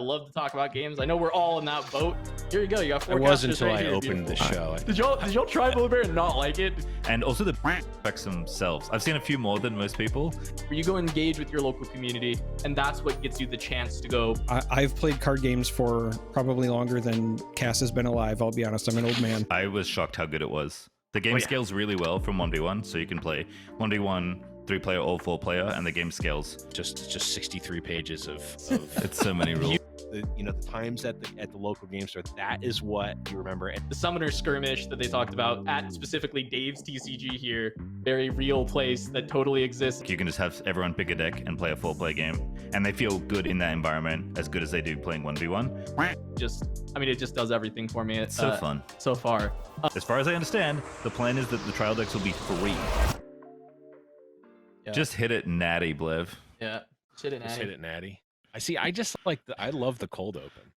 love to talk about games. I know we're all in that boat. Here you go. You got four. It was until right I here, opened the show. Did y'all try Blueberry and not like it? And also the effects themselves. I've seen a few more than most people. Where you go engage with your local community, and that's what gets you the chance to go. I've played card games for probably longer than Cass has been alive. I'll be honest. I'm an old man. I was shocked how good it was. The game scales really well from 1v1, so you can play 1v1, 3-player or 4-player, and the game scales. Just 63 pages of It's so many rules. the times at the local game store. That is what you remember. The Summoner Skirmish that they talked about at specifically Dave's TCG here, very real place that totally exists. You can just have everyone pick a deck and play a 4-player game, and they feel good in that environment, as good as they do playing 1v1. It just does everything for me. It's so fun. So far. As far as I understand, the plan is that the trial decks will be free. Yeah. Just hit it natty, Blev. Yeah. Hit it natty. I just like I love the cold open.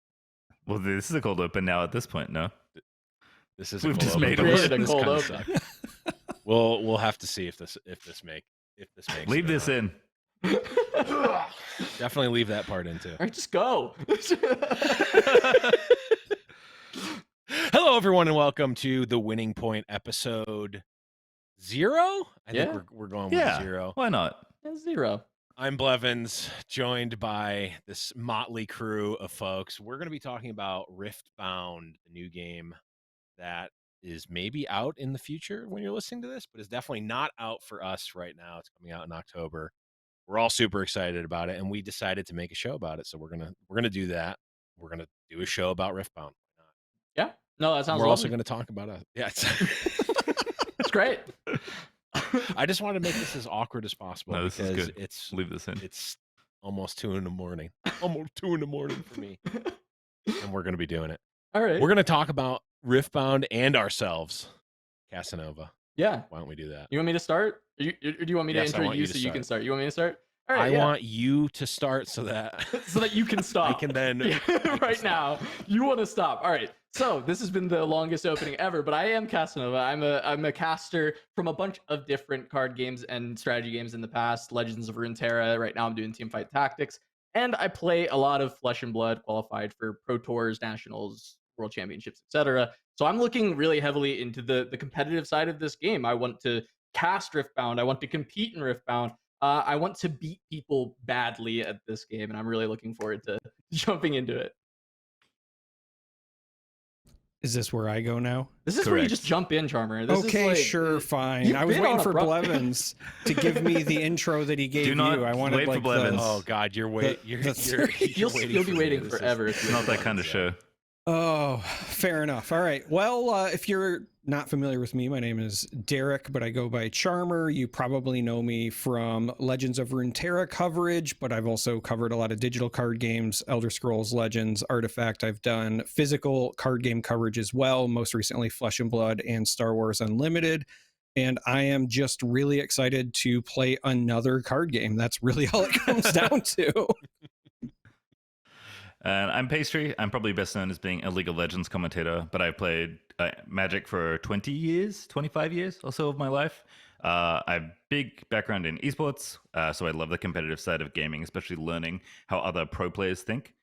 Well, this is a cold open now at this point, no? This is We've a cold just open. made a cold open. We'll have to see if this makes Leave this in. Definitely leave that part in too. All right, just go. Hello, everyone, and welcome to the Winning Point episode 0. I think we're going with 0. Why not? 0. I'm Blevins, joined by this motley crew of folks. We're going to be talking about Riftbound, the new game that is maybe out in the future when you're listening to this, but is definitely not out for us right now. It's coming out in October. We're all super excited about it, and we decided to make a show about it. So we're gonna do that. We're gonna do a show about Riftbound. Yeah. No, that sounds. We're lovely. also going to talk about it. Yeah, It's great. I just want to make this as awkward as possible. No, this is good. Leave this in. It's almost 2 a.m. Almost 2 a.m. for me, and we're going to be doing it. All right. We're going to talk about Riftbound and ourselves, Casanova. Yeah. Why don't we do that? You want me to start? Or do you want me to intro you so you can start? You want me to start? All right. I want you to start so that you can stop. I can then right now. You want to stop. All right. So this has been the longest opening ever, but I am Casanova. I'm a caster from a bunch of different card games and strategy games in the past. Legends of Runeterra. Right now I'm doing Teamfight Tactics, and I play a lot of Flesh and Blood, qualified for Pro Tours, Nationals, World Championships, etc. So I'm looking really heavily into the competitive side of this game. I want to cast Riftbound. I want to compete in Riftbound. I want to beat people badly at this game, and I'm really looking forward to jumping into it. Is this where I go now? This is where you just jump in, Charmer. This okay, is sure, fine. I was waiting for Blevins to give me the intro that he gave you. I wanted wait for Blevins. Oh God, you'll be waiting forever. It's not that kind of show. Oh, fair enough. All right. Well, if you're not familiar with me, my name is Derek, but I go by Charmer. You probably know me from Legends of Runeterra coverage, but I've also covered a lot of digital card games, Elder Scrolls Legends, Artifact. I've done physical card game coverage as well, most recently Flesh and Blood and Star Wars Unlimited. And I am just really excited to play another card game. That's really all it comes down to. And I'm Pastry. I'm probably best known as being a League of Legends commentator, but I've played Magic for 25 years or so of my life. I have big background in esports, so I love the competitive side of gaming, especially learning how other pro players think.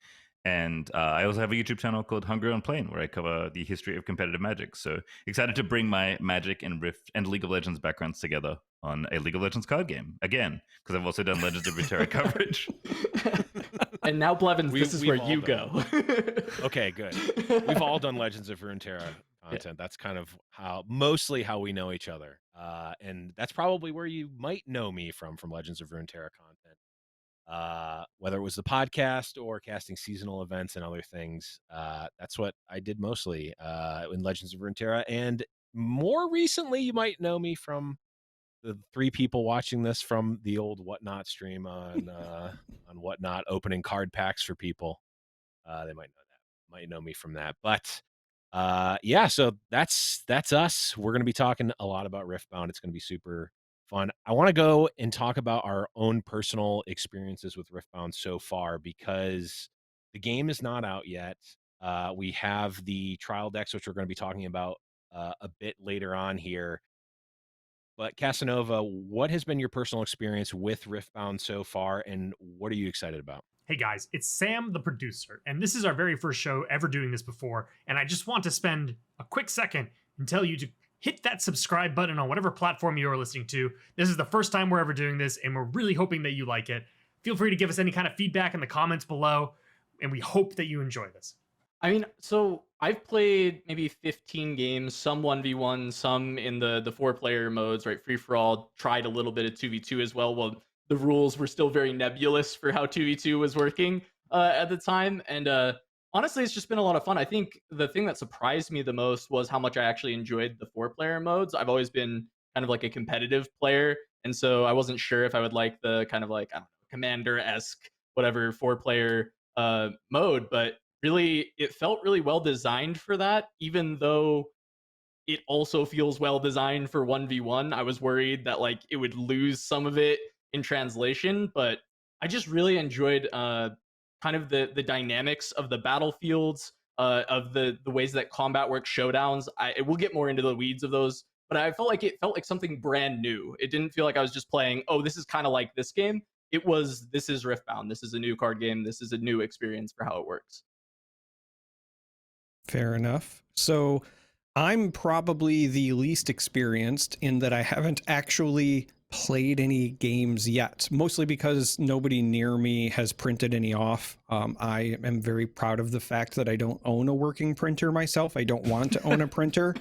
And I also have a YouTube channel called Hungry on Plane, where I cover the history of competitive Magic. So excited to bring my Magic and Rift and League of Legends backgrounds together on a League of Legends card game again, because I've also done Legends of Runeterra coverage. And now, Blevins, this is where you go. Okay, good. We've all done Legends of Runeterra content. Yeah. That's kind of mostly how we know each other. And that's probably where you might know me from Legends of Runeterra content. Whether it was the podcast or casting seasonal events and other things. That's what I did mostly in Legends of Runeterra. And more recently, you might know me from the 3 people watching this from the old Whatnot stream on Whatnot, opening card packs for people. They might know me from that. But yeah, so that's us. We're going to be talking a lot about Riftbound. It's going to be super fun. I want to go and talk about our own personal experiences with Riftbound so far, because the game is not out yet. We have the trial decks, which we're going to be talking about a bit later on here. But Casanova, what has been your personal experience with Riftbound so far, and what are you excited about? Hey guys, it's Sam, the producer, and this is our very first show ever doing this before, and I just want to spend a quick second and tell you to hit that subscribe button on whatever platform you are listening to. This is the first time we're ever doing this, and we're really hoping that you like it. Feel free to give us any kind of feedback in the comments below, and we hope that you enjoy this. I mean, so I've played maybe 15 games, some 1v1, some in the 4-player modes, right? Free for all, tried a little bit of 2v2 as well. Well, the rules were still very nebulous for how 2v2 was working at the time. And honestly, it's just been a lot of fun. I think the thing that surprised me the most was how much I actually enjoyed the 4-player modes. I've always been kind of like a competitive player. And so I wasn't sure if I would like the kind of like, I don't know, Commander-esque, whatever 4-player mode. But really, it felt really well designed for that, even though it also feels well designed for 1v1. I was worried that like it would lose some of it in translation, but I just really enjoyed kind of the dynamics of the battlefields, of the ways that combat works, showdowns. We'll get more into the weeds of those, but I felt like it felt like something brand new. It didn't feel like I was just playing, oh, this is kind of like this game. It was, this is Riftbound. This is a new card game. This is a new experience for how it works. Fair enough. So I'm probably the least experienced in that I haven't actually played any games yet, mostly because nobody near me has printed any off. I am very proud of the fact that I don't own a working printer myself. I don't want to own a printer.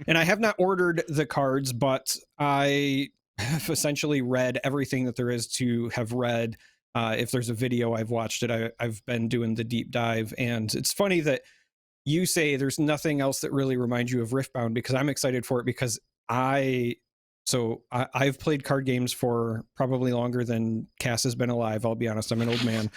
And I have not ordered the cards, but I have essentially read everything that there is to have read. If there's a video, I've watched it. I've been doing the deep dive. And it's funny that you say there's nothing else that really reminds you of Riftbound, because I'm excited for it, because I've played card games for probably longer than Cass has been alive. I'll be honest, I'm an old man.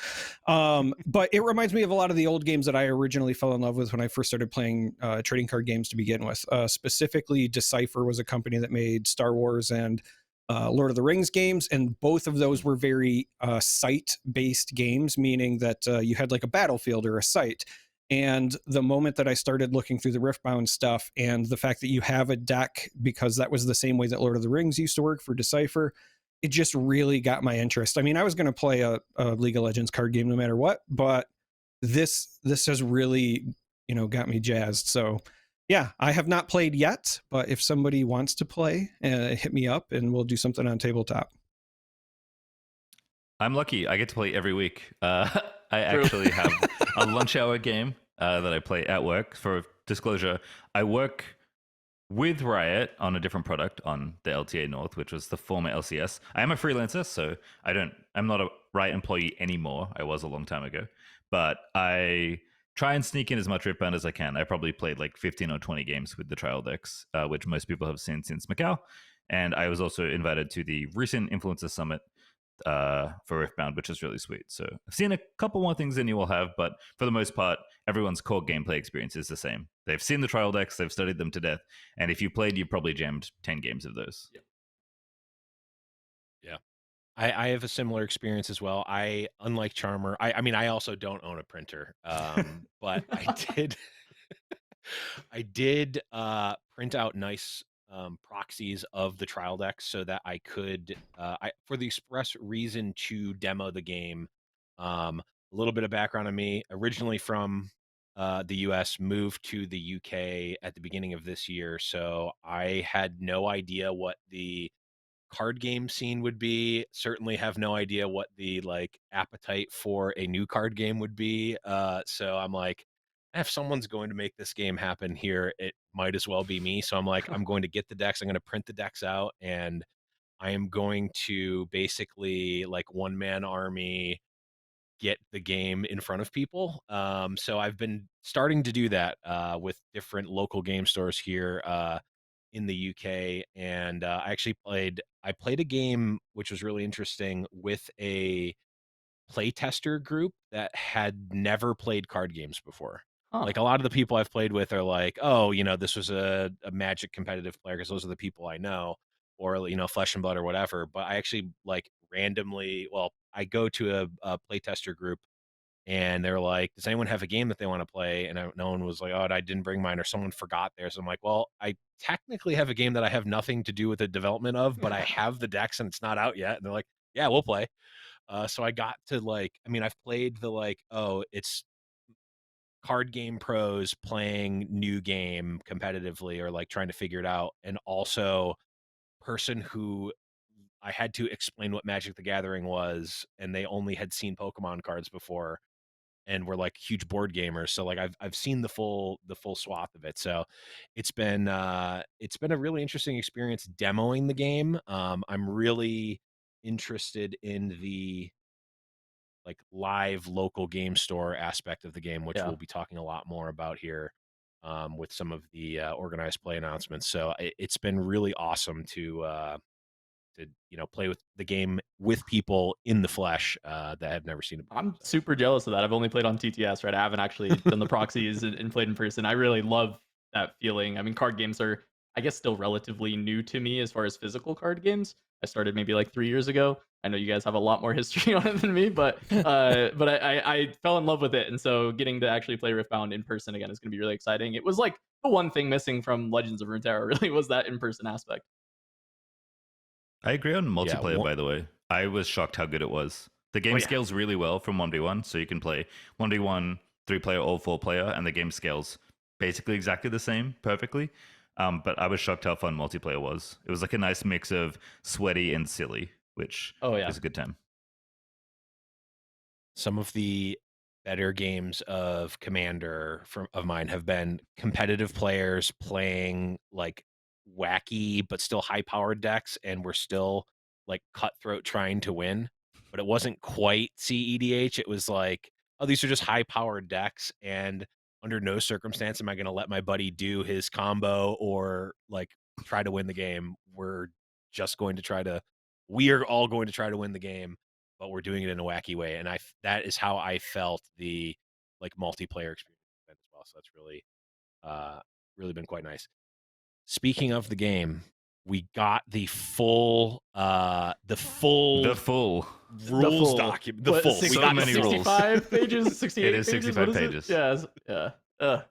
But it reminds me of a lot of the old games that I originally fell in love with when I first started playing trading card games to begin with. Specifically, Decipher was a company that made Star Wars and Lord of the Rings games, and both of those were very site-based games, meaning that you had like a battlefield or a site. And the moment that I started looking through the Riftbound stuff, and the fact that you have a deck, because that was the same way that Lord of the Rings used to work for Decipher, it just really got my interest. I mean, I was going to play a League of Legends card game no matter what, but this has really, got me jazzed. So yeah, I have not played yet, but if somebody wants to play, hit me up and we'll do something on tabletop. I'm lucky. I get to play every week. I actually have a lunch hour game that I play at work. For disclosure, I work with Riot on a different product on the LTA North, which was the former LCS. I am a freelancer, so I'm not a Riot employee anymore. I was a long time ago. But I try and sneak in as much Riftbound as I can. I probably played like 15 or 20 games with the trial decks, which most people have seen since Macau. And I was also invited to the recent Influencer Summit for Riftbound, which is really sweet. So I've seen a couple more things than you will have, but for the most part, everyone's core gameplay experience is the same. They've seen the trial decks, they've studied them to death, and if you played, you probably jammed 10 games of those. Yeah. I have a similar experience as well. Unlike Charmer, I mean, I also don't own a printer, but I did print out nice proxies of the trial decks so that I could, for the express reason to demo the game. A little bit of background on me: originally from the US, moved to the UK at the beginning of this year, so I had no idea what the card game scene would be. Certainly have no idea what the appetite for a new card game would be. So I'm like, if someone's going to make this game happen here, it might as well be me. So I'm like, I'm going to get the decks, I'm going to print the decks out, and I am going to basically one-man army get the game in front of people. So I've been starting to do that with different local game stores here in the UK, and I played a game which was really interesting with a playtester group that had never played card games before. Huh. Like, a lot of the people I've played with are like, oh, this was a Magic competitive player because those are the people I know, or Flesh and Blood or whatever. But I actually randomly, I go to a playtester group, and they're like, does anyone have a game that they want to play? And no one was like, oh, I didn't bring mine, or someone forgot theirs. So I'm like, well, I technically have a game that I have nothing to do with the development of, but I have the decks and it's not out yet. And they're like, yeah, we'll play. So I got to like, I mean, I've played the like, oh, it's card game pros playing new game competitively or like trying to figure it out, and also person who I had to explain what Magic the Gathering was, and they only had seen Pokemon cards before and were like huge board gamers. So like I've seen the full swath of it. So it's been a really interesting experience demoing the game. I'm really interested in the like live local game store aspect of the game, which Yeah. we'll be talking a lot more about here with some of the organized play announcements. So it's been really awesome to play with the game with people in the flesh that have never seen it before. I'm super jealous of that. I've only played on TTS, right? I haven't actually done the proxies and played in person. I really love that feeling. I mean, card games are, I guess, still relatively new to me as far as physical card games. I started maybe like 3 years ago. I know you guys have a lot more history on it than me, but I fell in love with it, and so getting to actually play Riftbound in person again is going to be really exciting. It was like the one thing missing from Legends of Runeterra, really, was that in-person aspect. I agree on Yeah, multiplayer, by the way. I was shocked how good it was. The game Oh, yeah. scales really well from 1v1, so you can play 1v1, 3-player, or 4-player, and the game scales basically exactly the same, perfectly. But I was shocked how fun multiplayer was. It was like a nice mix of sweaty and silly, which Oh, yeah. is a good time. Some of the better games of Commander of mine have been competitive players playing like wacky but still high powered decks, and we're still like cutthroat trying to win. But it wasn't quite CEDH. It was like, oh, these are just high powered decks, and under no circumstance am I going to let my buddy do his combo or like try to win the game. We are all going to try to win the game, but we're doing it in a wacky way. And that is how I felt the like multiplayer experience as well. So that's really been quite nice. Speaking of the game, we got the full rules document. The What, full. So We got many rules. 65 pages, 68 It is pages? 65 What is pages. It? Yeah.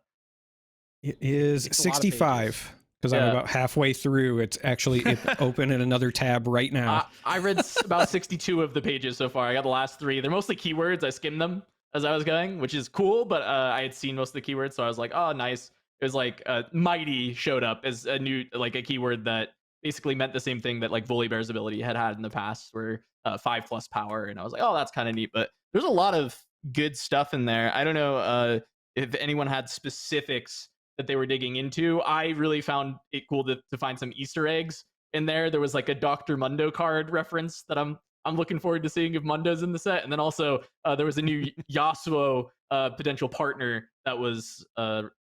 It is It's a lot of 65 because I'm Yeah. about halfway through. It's actually open in another tab right now. I read about 62 of the pages so far. I got the last 3. They're mostly keywords. I skimmed them as I was going, which is cool, but I had seen most of the keywords, so I was like, oh, nice. It was like mighty showed up as a new, like a keyword that basically meant the same thing that like Volibear's ability had in the past, where 5+ power, and I was like, oh, that's kind of neat. But there's a lot of good stuff in there. I don't know if anyone had specifics that they were digging into. I really found it cool to find some Easter eggs in there. There was like a Dr. Mundo card reference that I'm looking forward to seeing if Mundo's in the set. And then also there was a new Yasuo potential partner that was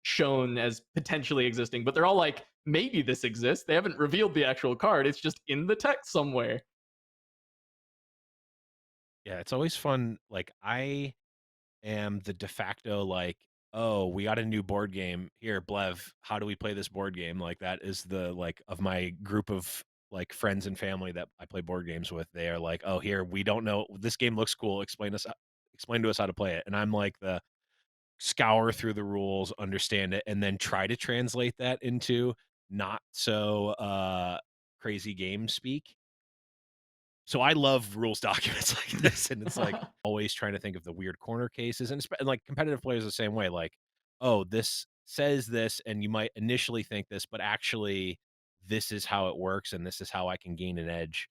shown as potentially existing, but they're all like, maybe this exists. They haven't revealed the actual card. It's just in the text somewhere. Yeah, it's always fun. Like I am the de facto like, oh, we got a new board game here, Blev. How do we play this board game? Like that is the like of my group of like friends and family that I play board games with. They are like, oh, here we don't know. This game looks cool. Explain to us how to play it. And I'm like the scour through the rules, understand it, and then try to translate that into not so crazy game speak. So I love rules documents like this, and it's like always trying to think of the weird corner cases, and like competitive players the same way. Like, oh, this says this, and you might initially think this, but actually, this is how it works, and this is how I can gain an edge.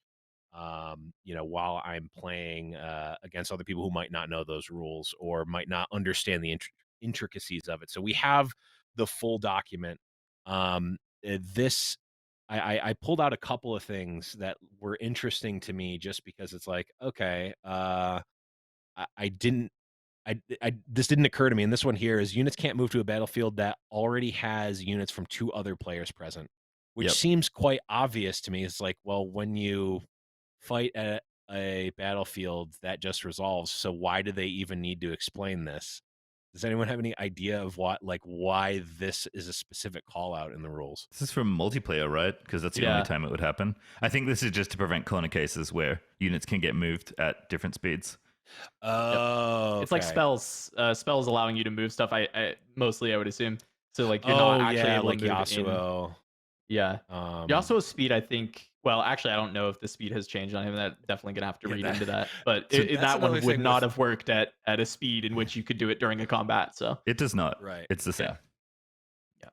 While I'm playing against other people who might not know those rules or might not understand the intricacies of it. So we have the full document. I pulled out a couple of things that were interesting to me just because it's like, okay, this didn't occur to me. And this one here is units can't move to a battlefield that already has units from 2 other players present, which Yep. seems quite obvious to me. It's like, well, when you fight at a battlefield that just resolves, so why do they even need to explain this? Does anyone have any idea of why this is a specific call out in the rules? This is from multiplayer, right? Because that's the Yeah. only time it would happen. I think this is just to prevent corner cases where units can get moved at different speeds. Oh, It's like okay. spells allowing you to move stuff. I mostly, I would assume. So like you're not actually able like to move in. Yasuo. Yeah. Um, Yasuo's speed, I think. Well, actually, I don't know if the speed has changed on him. That definitely gonna have to Yeah, read that- into that. But So that that's one another would thing not with- have worked at a speed in which you could do it during a combat. So It does not. Right. It's the same.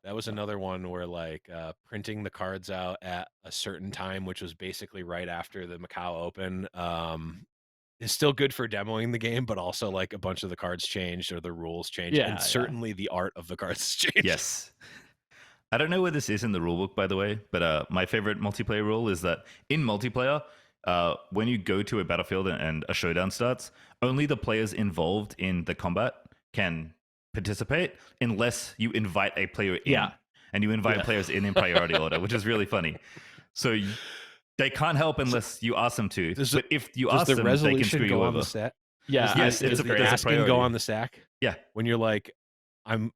That was another one where like printing the cards out at a certain time, which was basically right after the Macau Open, is still good for demoing the game, but also like a bunch of the cards changed or the rules changed, Yeah, and yeah. certainly the art of the cards changed. Yes. I don't know where this is in the rulebook, by the way, but my favorite multiplayer rule is that in multiplayer, when you go to a battlefield and a showdown starts, only the players involved in the combat can participate unless you invite a player in. Yeah. And you invite Yeah. players in priority order, which is really funny. So they can't help unless you ask them to. Does But if you Does ask the them, they can resolution screw go you on over. the stack? yeah, Yes, Does it's the there's a asking go priority. on the stack? Yeah. When you're like, I'm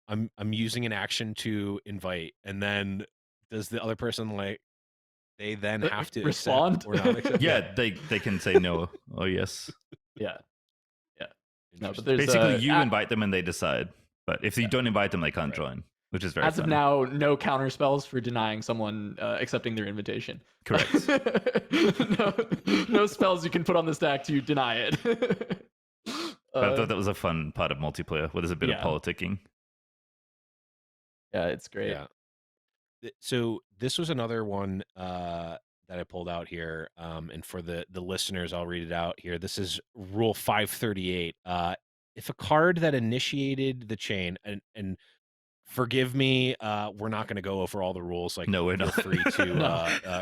using an action to invite, and then does the other person like they then have to respond accept or not accept? Yeah, they can say no or yes. yeah. No, but Interesting. there's Basically, you a- invite them and they decide. But if you don't invite them, they can't Right. join, which is very as of funny. now, no counter spells for denying someone accepting their invitation. Correct. no spells you can put on the stack to deny it. But I thought that was a fun part of multiplayer where there's a bit yeah. of politicking. Yeah, it's great. Yeah. So this was another one that I pulled out here, and for the listeners, I'll read it out here. This is Rule 538. If a card that initiated the chain, and forgive me, we're not going to go over all the rules. Like, No, we're feel not. free to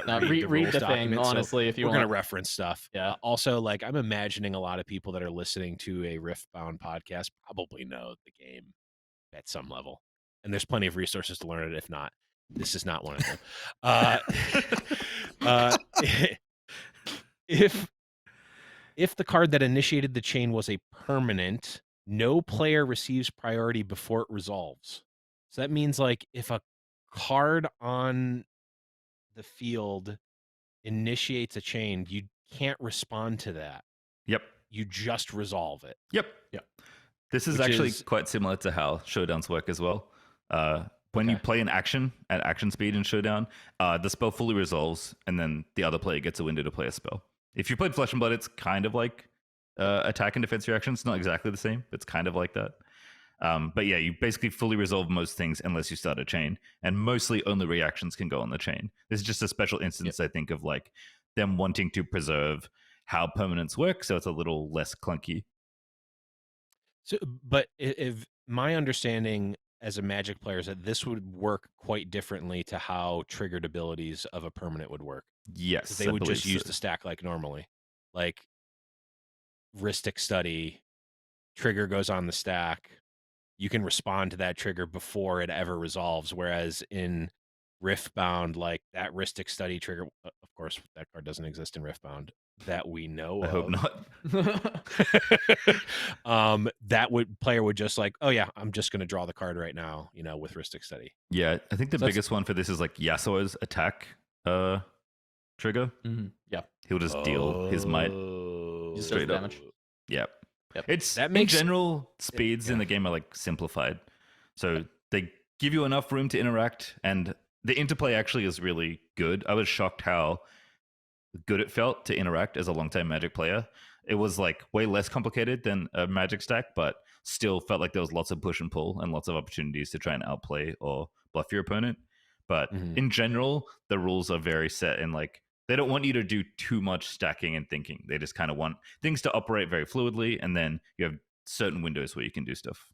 No, read the rules the thing, document. So honestly, if you we're going want. to reference stuff. Yeah. Also, like, I'm imagining a lot of people that are listening to a Riftbound podcast probably know the game at some level, and there's plenty of resources to learn it. If not, this is not one of them. If the card that initiated the chain was a permanent, no player receives priority before it resolves. So that means like if a card on the field initiates a chain, you can't respond to that. Yep. You just resolve it. Yep. Yep. This is Which actually is- quite similar to how showdowns work as well. When you Okay. play an action at action speed in showdown, the spell fully resolves, and then the other player gets a window to play a spell. If you played Flesh and Blood, it's kind of like attack and defense reactions. Not exactly the same, but it's kind of like that. But yeah, you basically fully resolve most things unless you start a chain, and mostly only reactions can go on the chain. This is just a special instance, I think, of like them wanting to preserve how permanents work, so it's a little less clunky. So, but if my understanding as a Magic player is that this would work quite differently to how triggered abilities of a permanent would work. Yes, 'Cause they I would just believe use so. the stack like normally. Like Ristic Study, trigger goes on the stack. You can respond to that trigger before it ever resolves. Whereas in Riftbound, like that Ristic Study trigger, of course, that card doesn't exist in Riftbound that we know I hope of. not. That player would just like, oh yeah, I'm just going to draw the card right now, with Ristic Study. Yeah, I think the So that's- biggest one for this is like Yasuo's attack trigger. Mhm. Yeah. He'll just deal his might. Just Straight does up. damage. Yep. Yep. It's That makes- in general speeds in yeah. the game are like simplified, so they give you enough room to interact, and the interplay actually is really good. I was shocked how good it felt to interact as a longtime Magic player. It was like way less complicated than a Magic stack, but still felt like there was lots of push and pull and lots of opportunities to try and outplay or bluff your opponent. But Mhm. in general, the rules are very set, and like they don't want you to do too much stacking and thinking. They just kind of want things to operate very fluidly, and then you have certain windows where you can do stuff.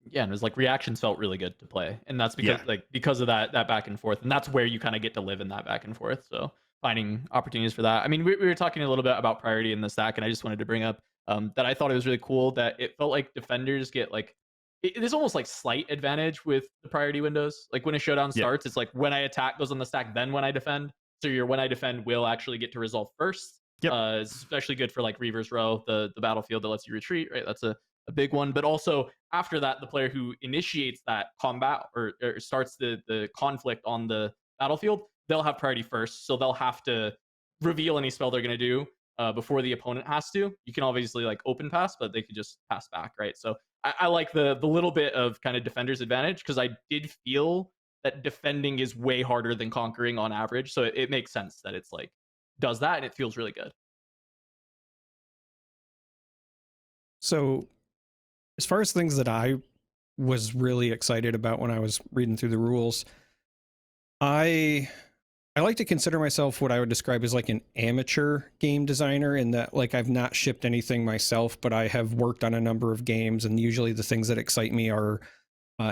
Yeah, and it was like reactions felt really good to play, and that's because because of that back and forth, and that's where you kind of get to live in that back and forth. So finding opportunities for that. I mean, we were talking a little bit about priority in the stack, and I just wanted to bring up that I thought it was really cool that it felt like defenders get like there's almost like slight advantage with the priority windows. Like when a showdown starts, it's like when I attack goes on the stack, then when I defend. So your when I defend will actually get to resolve first. Yep. It's especially good for like Reaver's Row, the battlefield that lets you retreat, right? That's a big one. But also after that, the player who initiates that combat or starts the conflict on the battlefield, they'll have priority first. So they'll have to reveal any spell they're going to do before the opponent has to. You can obviously like open pass, but they could just pass back, right? So I like the little bit of kind of defender's advantage because I did feel that defending is way harder than conquering on average. So it makes sense that it's like does that, and it feels really good. So, as far as things that I was really excited about when I was reading through the rules, I like to consider myself what I would describe as like an amateur game designer, in that like I've not shipped anything myself, but I have worked on a number of games, and usually the things that excite me are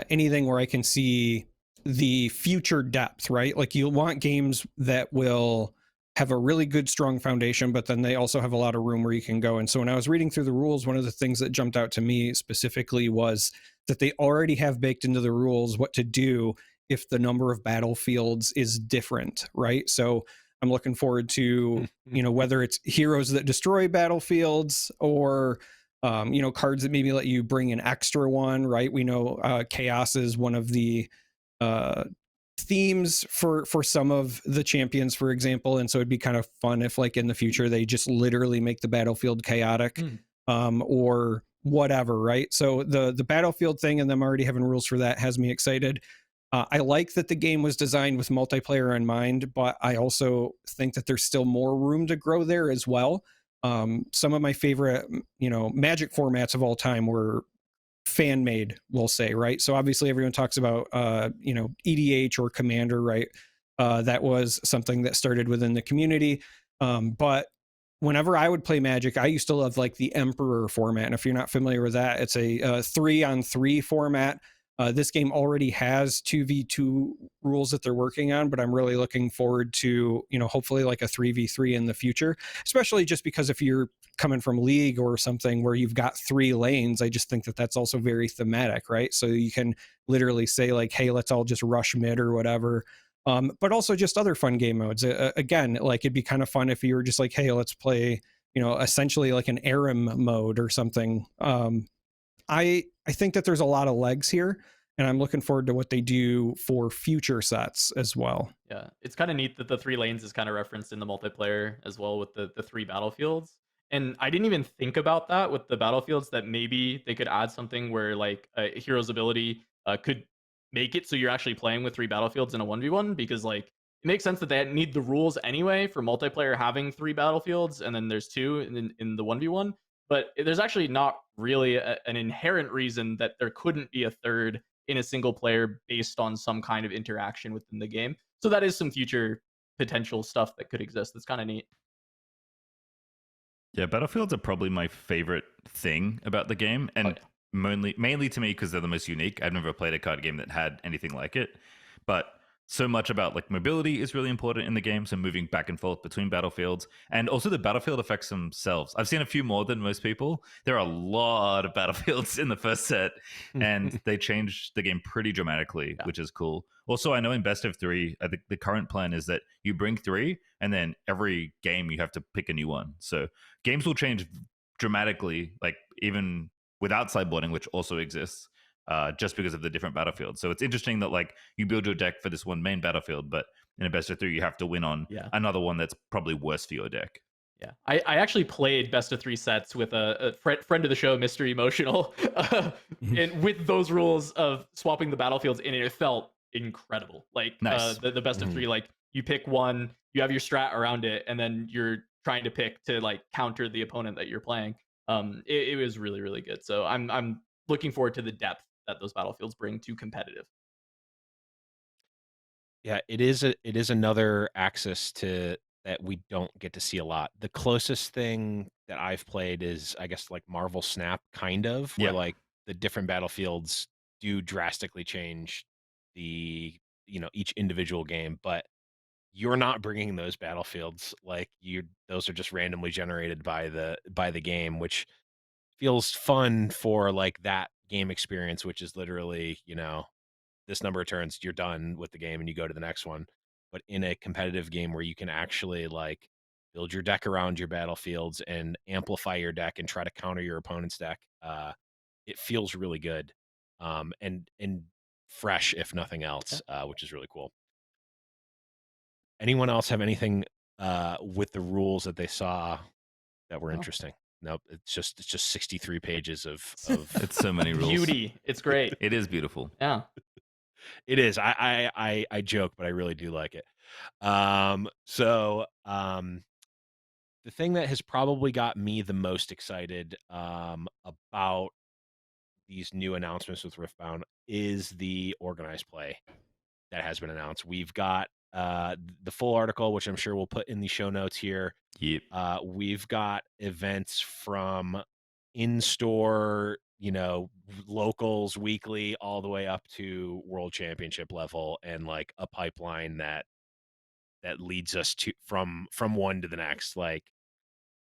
anything where I can see the future depth, right? Like you want games that will have a really good, strong foundation, but then they also have a lot of room where you can go. And so when I was reading through the rules, one of the things that jumped out to me specifically was that they already have baked into the rules what to do if the number of battlefields is different, right? So I'm looking forward to, whether it's heroes that destroy battlefields or cards that maybe let you bring an extra one, right? We know chaos is one of the themes for some of the champions, for example, and so it'd be kind of fun if like in the future they just literally make the battlefield chaotic or whatever, right? So the battlefield thing and them already having rules for that has me excited. I like that the game was designed with multiplayer in mind, but I also think that there's still more room to grow there as well. Some of my favorite, Magic formats of all time were fan made, we'll say, right? So obviously everyone talks about, EDH or Commander, right? That was something that started within the community. But whenever I would play Magic, I used to love like the Emperor format. And if you're not familiar with that, it's a 3-on-3 format. This game already has 2v2 rules that they're working on, but I'm really looking forward to, hopefully like a 3v3 in the future, especially just because if you're coming from League or something where you've got 3 lanes, I just think that that's also very thematic, right? So you can literally say like, hey, let's all just rush mid or whatever. But also just other fun game modes. Again, like it'd be kind of fun if you were just like, hey, let's play, essentially like an Aram mode or something. I think that there's a lot of legs here, and I'm looking forward to what they do for future sets as well. Yeah, it's kind of neat that the 3 lanes is kind of referenced in the multiplayer as well with the 3 battlefields. And I didn't even think about that with the battlefields, that maybe they could add something where like a hero's ability could make it so you're actually playing with 3 battlefields in a 1v1, because like it makes sense that they need the rules anyway for multiplayer having 3 battlefields and then there's 2 in the 1v1. But there's actually not really an inherent reason that there couldn't be a third in a single player based on some kind of interaction within the game. So that is some future potential stuff that could exist. That's kind of neat. Yeah, battlefields are probably my favorite thing about the game, and mainly to me because they're the most unique. I've never played a card game that had anything like it, but so much about like mobility is really important in the game, so moving back and forth between battlefields, and also the battlefield effects themselves. I've seen a few more than most people. There are a lot of battlefields in the first set, and they changed the game pretty dramatically, which is cool. Also, I know in best of 3, I think the current plan is that you bring 3 and then every game you have to pick a new one, so games will change dramatically, like even without sideboarding, which also exists, just because of the different battlefields. So it's interesting that like you build your deck for this one main battlefield, but in a best of 3 you have to win on another one that's probably worse for your deck. Yeah, I actually played best of 3 sets with a friend of the show, Mr. Emotional, and with those rules of swapping the battlefields in it felt incredible. Like nice. The best of 3, like you pick one, you have your strat around it, and then you're trying to pick to like counter the opponent that you're playing. It was really, really good. So I'm looking forward to the depth that those battlefields bring to competitive. Yeah, it is another axis to that we don't get to see a lot. The closest thing that I've played is, I guess, like Marvel Snap, kind of, where like the different battlefields do drastically change the each individual game, but you're not bringing those battlefields. Like those are just randomly generated by the game, which feels fun for like that game experience, which is literally this number of turns, you're done with the game and you go to the next one. But in a competitive game where you can actually like build your deck around your battlefields and amplify your deck and try to counter your opponent's deck, it feels really good, and fresh if nothing else, which is really cool. Anyone else have anything with the rules that they saw that were interesting? Nope, it's just 63 pages of It's so many rules. Beauty. It's great. It is beautiful. Yeah. It is. I joke, but I really do like it. The thing that has probably got me the most excited about these new announcements with Riftbound is the organized play that has been announced. We've got the full article, which I'm sure we'll put in the show notes here. Yep. We've got events from in-store, locals weekly, all the way up to world championship level, and like a pipeline that leads us to from one to the next. Like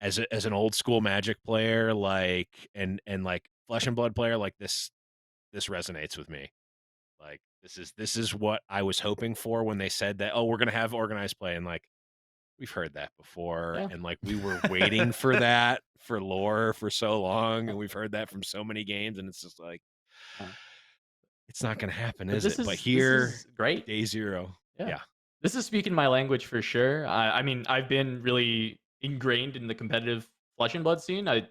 as an old school Magic player, like and like Flesh and Blood player, like this resonates with me. Like this is what I was hoping for when they said that, oh, we're gonna have organized play, and like we've heard that before, Yeah. and like we were waiting for that for lore for so long, and we've heard that from so many games, and it's just like Yeah. it's not gonna happen, But is this it? But is here, great. day zero. Yeah. This is speaking my language for sure. I mean, I've been really ingrained in the competitive Flesh and Blood scene. I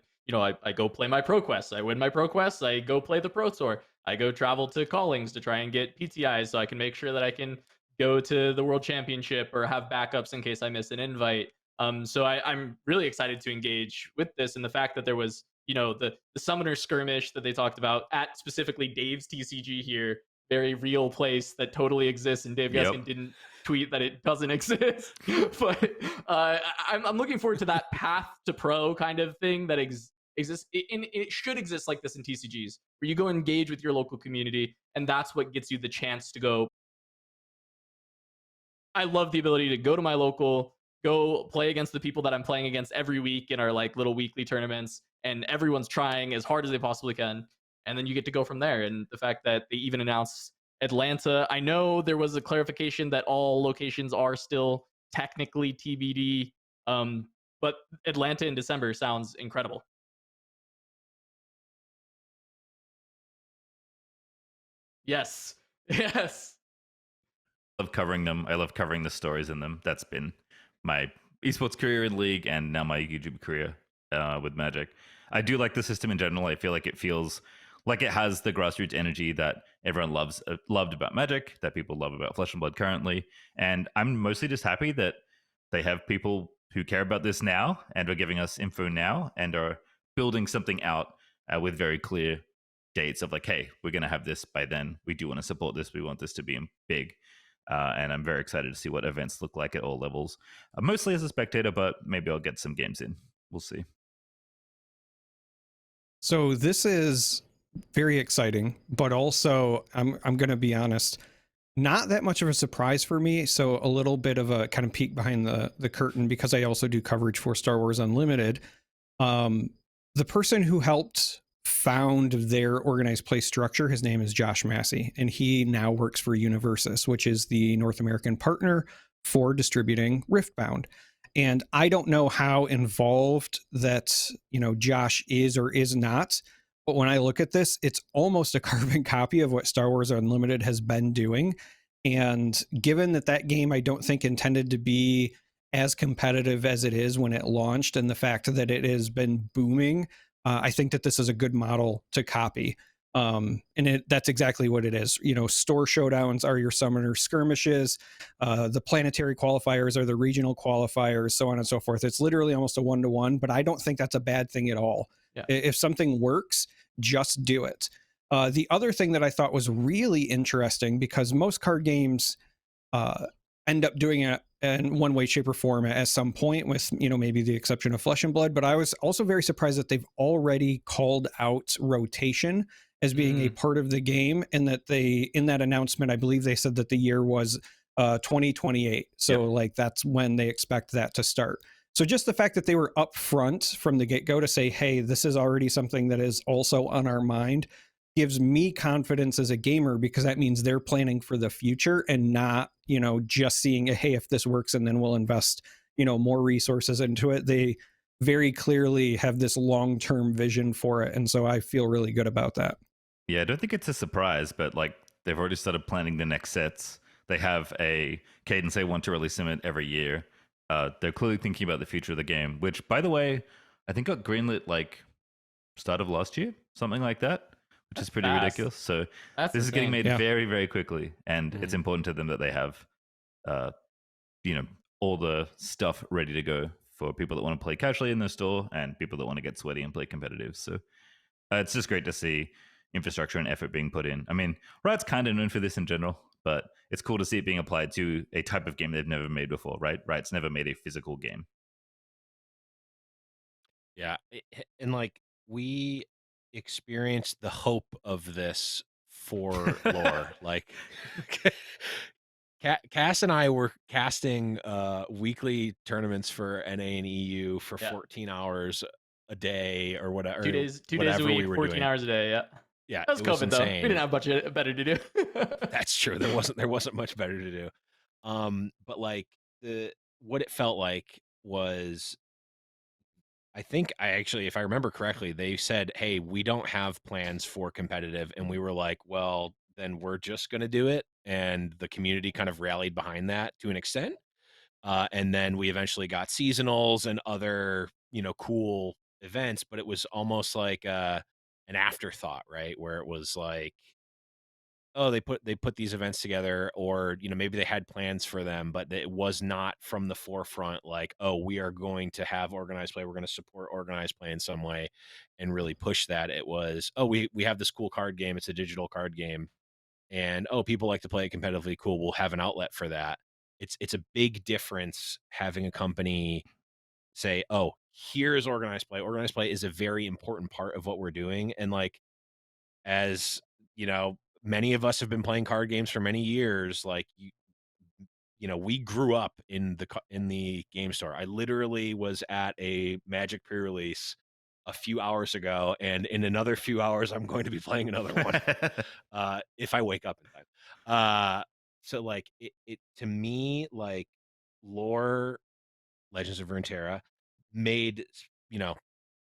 go play my pro quests. I win my pro quests. I go play the pro tour. I go travel to callings to try and get PTIs so I can make sure that I can go to the world championship or have backups in case I miss an invite. So I'm really excited to engage with this, and the fact that there was, the summoner skirmish that they talked about at specifically Dave's TCG here, very real place that totally exists, and Dave Yep. Gaskin didn't tweet that it doesn't exist. But I'm looking forward to that path to pro kind of thing that exists. It should exist like this in TCGs, where you go engage with your local community, and that's what gets you the chance to go. I love the ability to go to my local, go play against the people that I'm playing against every week in our like little weekly tournaments, and everyone's trying as hard as they possibly can, and then you get to go from there. And the fact that they even announced Atlanta, I know there was a clarification that all locations are still technically TBD, but Atlanta in December sounds incredible. Yes. Yes. Love covering them. I love covering the stories in them. That's been my esports career in League, and now my YouTube career with Magic. I do like the system in general. I feel like it feels like it has the grassroots energy that everyone loved about Magic, that people love about Flesh and Blood currently. And I'm mostly just happy that they have people who care about this now and are giving us info now and are building something out with very clear dates of like, hey, we're going to have this by then. We do want to support this. We want this to be big. And I'm very excited to see what events look like at all levels. Mostly as a spectator, but maybe I'll get some games in. We'll see. So this is very exciting, but also I'm going to be honest, not that much of a surprise for me. So a little bit of a kind of peek behind the curtain, because I also do coverage for Star Wars Unlimited. The person who helped found their organized play structure, his name is Josh Massey, and he now works for Universus, which is the North American partner for distributing Riftbound. And I don't know how involved that, Josh is or is not, but when I look at this, it's almost a carbon copy of what Star Wars Unlimited has been doing. And given that game, I don't think intended to be as competitive as it is when it launched, and the fact that it has been booming, I think that this is a good model to copy. And that's exactly what it is. Store showdowns are your summoner skirmishes. The planetary qualifiers are the regional qualifiers, so on and so forth. It's literally almost a 1-to-1, but I don't think that's a bad thing at all. Yeah. If something works, just do it. The other thing that I thought was really interesting, because most card games end up doing it in one way, shape, or form at some point, with maybe the exception of Flesh and Blood. But I was also very surprised that they've already called out rotation as being a part of the game, and that in that announcement, I believe they said that the year was 2028. So like that's when they expect that to start. So just the fact that they were upfront from the get-go to say, hey, this is already something that is also on our mind, gives me confidence as a gamer, because that means they're planning for the future and not, just seeing, hey, if this works, and then we'll invest, more resources into it. They very clearly have this long-term vision for it. And so I feel really good about that. Yeah, I don't think it's a surprise, but like they've already started planning the next sets. They have a cadence they want to release them every year. They're clearly thinking about the future of the game, which, by the way, I think got greenlit like start of last year, something like that, which is pretty Fast. ridiculous. So That's this is getting insane. made Yeah. very, very quickly, and Mhm. it's important to them that they have, all the stuff ready to go for people that want to play casually in the store and people that want to get sweaty and play competitive. So it's just great to see infrastructure and effort being put in. I mean, Riot's kind of known for this in general, but it's cool to see it being applied to a type of game they've never made before, right? Riot's never made a physical game. Yeah, and like we experienced the hope of this for lore. Like Cass and I were casting weekly tournaments for NA and EU for Yeah. 14 hours a day or whatever. 2 days a whatever week, we were 14 doing. hours a day. Yeah. Yeah, That was it was COVID though. We insane. didn't have much better to do. That's true. There wasn't much better to do. But like what it felt like was, I think if I remember correctly, they said, "Hey, we don't have plans for competitive," and we were like, "Well, then we're just going to do it." And the community kind of rallied behind that to an extent. And then we eventually got seasonals and other, cool events, but it was almost like an afterthought, right? Where it was like, oh, they put these events together, or maybe they had plans for them, but it was not from the forefront like, oh, we are going to have organized play, we're going to support organized play in some way and really push that. It was, oh, we have this cool card game, it's a digital card game, and oh, people like to play it competitively, cool, we'll have an outlet for that. It's a big difference having a company say, oh, here is organized play. Organized play is a very important part of what we're doing. And like, as many of us have been playing card games for many years. Like we grew up in the game store. I literally was at a Magic pre-release a few hours ago, and in another few hours, I'm going to be playing another one if I wake up in time. So like it to me, like lore, Legends of Runeterra made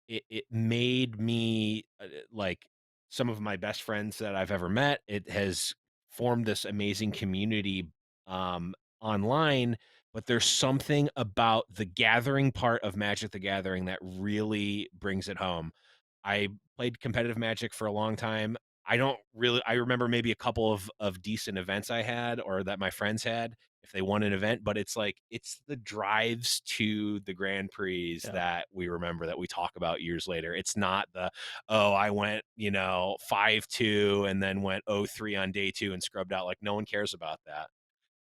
it made me like some of my best friends that I've ever met. It has formed this amazing community online, but there's something about the gathering part of Magic the Gathering that really brings it home. I played competitive Magic for a long time. I remember maybe a couple of decent events I had or that my friends had if they won an event, but it's like it's the drives to the Grand Prix that we remember, that we talk about years later. It's not the, oh, I went 5-2 and then went 0-3 on day 2 and scrubbed out. Like no one cares about that.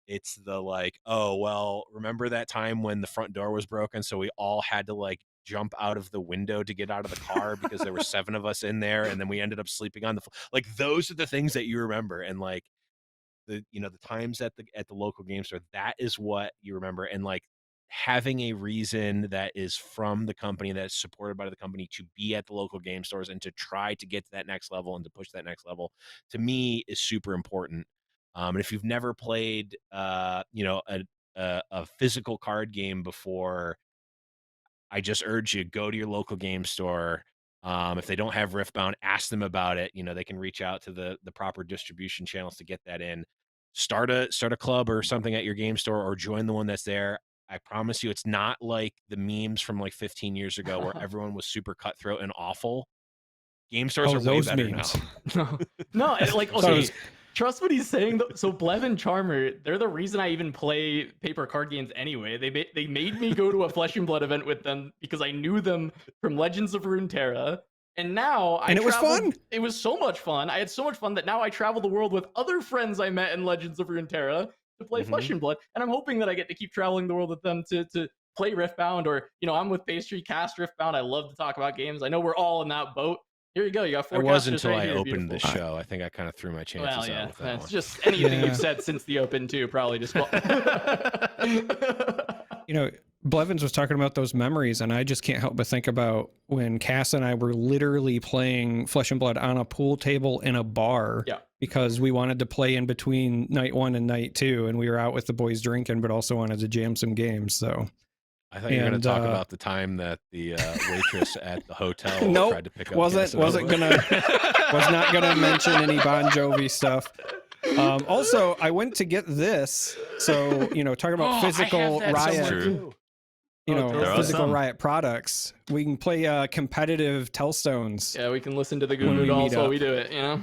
It's the like, oh, well, remember that time when the front door was broken, so we all had to like jump out of the window to get out of the car because there were 7 of us in there, and then we ended up sleeping on the like those are the things that you remember. And like the times at the local game store, that is what you remember. And like having a reason that is from the company, that is supported by the company, to be at the local game stores and to try to get to that next level and to push that next level, to me is super important. And if you've never played a physical card game before, I just urge you, go to your local game store. If they don't have Riftbound, ask them about it. They can reach out to the proper distribution channels to get that in. Start a club or something at your game store, or join the one that's there. I promise you, it's not like the memes from like 15 years ago where everyone was super cutthroat and awful. Game stores are way better memes. No, like, okay, trust what he's saying though. So Blevin Charmer, they're the reason I even play paper card games anyway. They made me go to a Flesh and Blood event with them because I knew them from Legends of Runeterra. And now it was fun. It was so much fun. I had so much fun that now I travel the world with other friends I met in Legends of Runeterra to play Flesh and Blood. And I'm hoping that I get to keep traveling the world with them to play Riftbound, or I'm with Pastry, cast Riftbound. I love to talk about games. I know we're all in that boat. Here you go. You got 4 It was casters until right I here. opened Beautiful. the show. I think I kind of threw my chances Well, yeah, out with that it's one. just anything Yeah. you've said since the open too, probably just. Blevins was talking about those memories, and I just can't help but think about when Cass and I were literally playing Flesh and Blood on a pool table in a bar. Yeah. Because we wanted to play in between night 1 and night 2, and we were out with the boys drinking, but also wanted to jam some games. So I thought you were going to talk about the time that the waitress at the hotel tried to pick up. was not gonna mention any Bon Jovi stuff. Also, I went to get this. So talking about physical Riot. you Oh, know, there are physical some. Riot products. We can play competitive Tellstones. Yeah, we can listen to the Goo When Goo we Dolls meet while up. we do it, you know?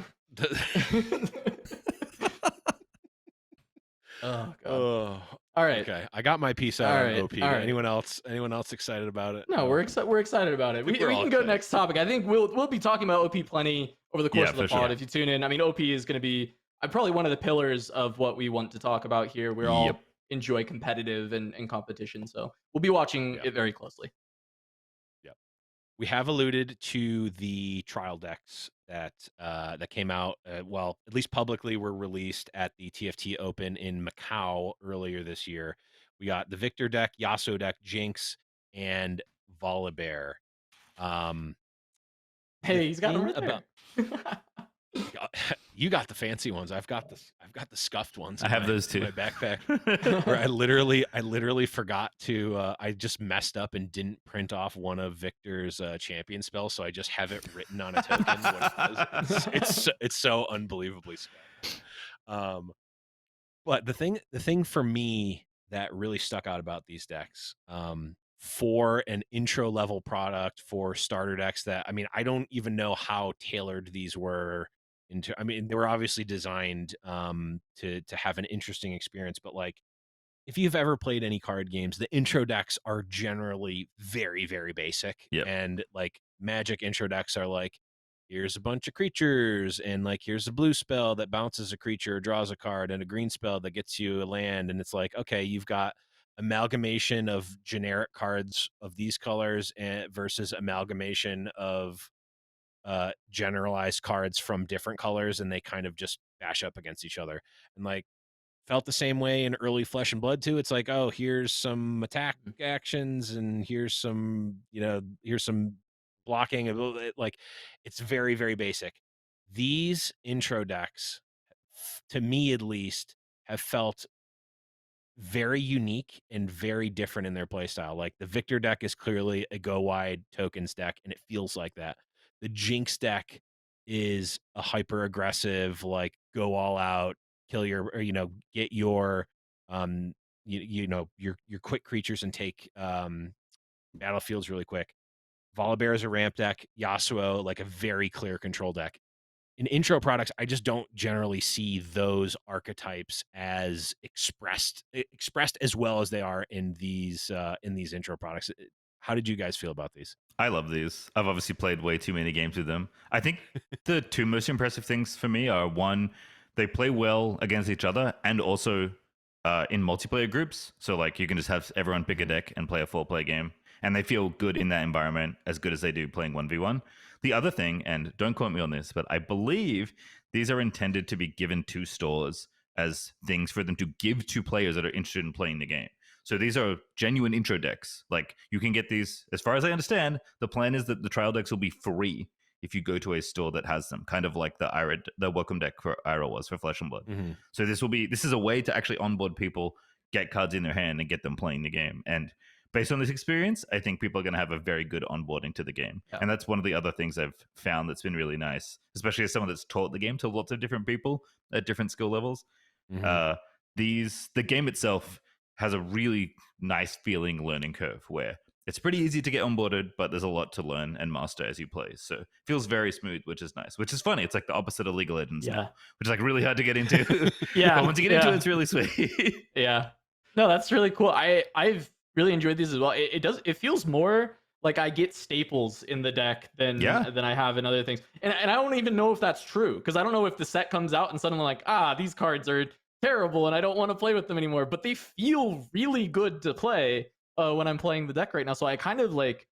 Oh, God. Oh, All right. okay. I got my piece out All on right, OP. all right. Anyone else? Anyone else excited about it? No, we're excited about it. We think we're all can go excited. next topic. I think we'll be talking about OP plenty over the course Yeah, of the for sure. pod if you tune in. I mean, OP is going to be probably one of the pillars of what we want to talk about here. We're all Yep. enjoy competitive and competition, so we'll be watching Yep. it very closely. We have alluded to the trial decks that came out. Well, at least publicly, were released at the TFT Open in Macau earlier this year. We got the Victor deck, Yasuo deck, Jinx, and Volibear. Hey, he's got him thing right there. You got the fancy ones. I've got the scuffed ones. I in have my- those in too. my backpack. Where I literally forgot to. I just messed up and didn't print off one of Victor's champion spells, so I just have it written on a token. What it does. It's so unbelievably scuffed. But the thing for me that really stuck out about these decks, for an intro level product for starter decks, that I mean, I don't even know how tailored these were into. I mean, they were obviously designed to have an interesting experience, but like, if you've ever played any card games, the intro decks are generally very, very basic. Yep. And like Magic intro decks are like, here's a bunch of creatures, and like here's a blue spell that bounces a creature, draws a card, and a green spell that gets you a land. And it's like, okay, you've got amalgamation of generic cards of these colors versus amalgamation of generalized cards from different colors, and they kind of just bash up against each other. And like, felt the same way in early Flesh and Blood too. It's like, oh, here's some attack actions, and here's some, here's some blocking. Like, it's very, very basic. These intro decks, to me at least, have felt very unique and very different in their playstyle. Like the Victor deck is clearly a go wide tokens deck, and it feels like that. The Jinx deck is a hyper aggressive, like go all out, kill your, or, get your your quick creatures and take battlefields really quick. Volibear is a ramp deck. Yasuo, like a very clear control deck. In intro products, I just don't generally see those archetypes as expressed as well as they are in these intro products. How did you guys feel about these? I love these. I've obviously played way too many games with them. I think the two most impressive things for me are, one, they play well against each other, and also in multiplayer groups. So like you can just have everyone pick a deck and play a 4-player game, and they feel good in that environment as good as they do playing 1v1. The other thing, and don't quote me on this, but I believe these are intended to be given to stores as things for them to give to players that are interested in playing the game. So these are genuine intro decks. Like, you can get these, as far as I understand, the plan is that the trial decks will be free if you go to a store that has them, kind of like the welcome deck for Ira was for Flesh and Blood. Mm-hmm. So this is a way to actually onboard people, get cards in their hand, and get them playing the game. And based on this experience, I think people are going to have a very good onboarding to the game. Yeah. And that's one of the other things I've found that's been really nice, especially as someone that's taught the game to lots of different people at different skill levels. Mm-hmm. The game itself has a really nice feeling learning curve where it's pretty easy to get onboarded, but there's a lot to learn and master as you play. So it feels very smooth, which is nice, which is funny. It's like the opposite of League of Legends now, which is like really hard to get into. Yeah. But once you get into it, it's really sweet. Yeah. No, that's really cool. I've really enjoyed these as well. It feels more like I get staples in the deck than I have in other things. And I don't even know if that's true, because I don't know if the set comes out and suddenly like, these cards are terrible and I don't want to play with them anymore, but they feel really good to play when I'm playing the deck right now. So I kind of like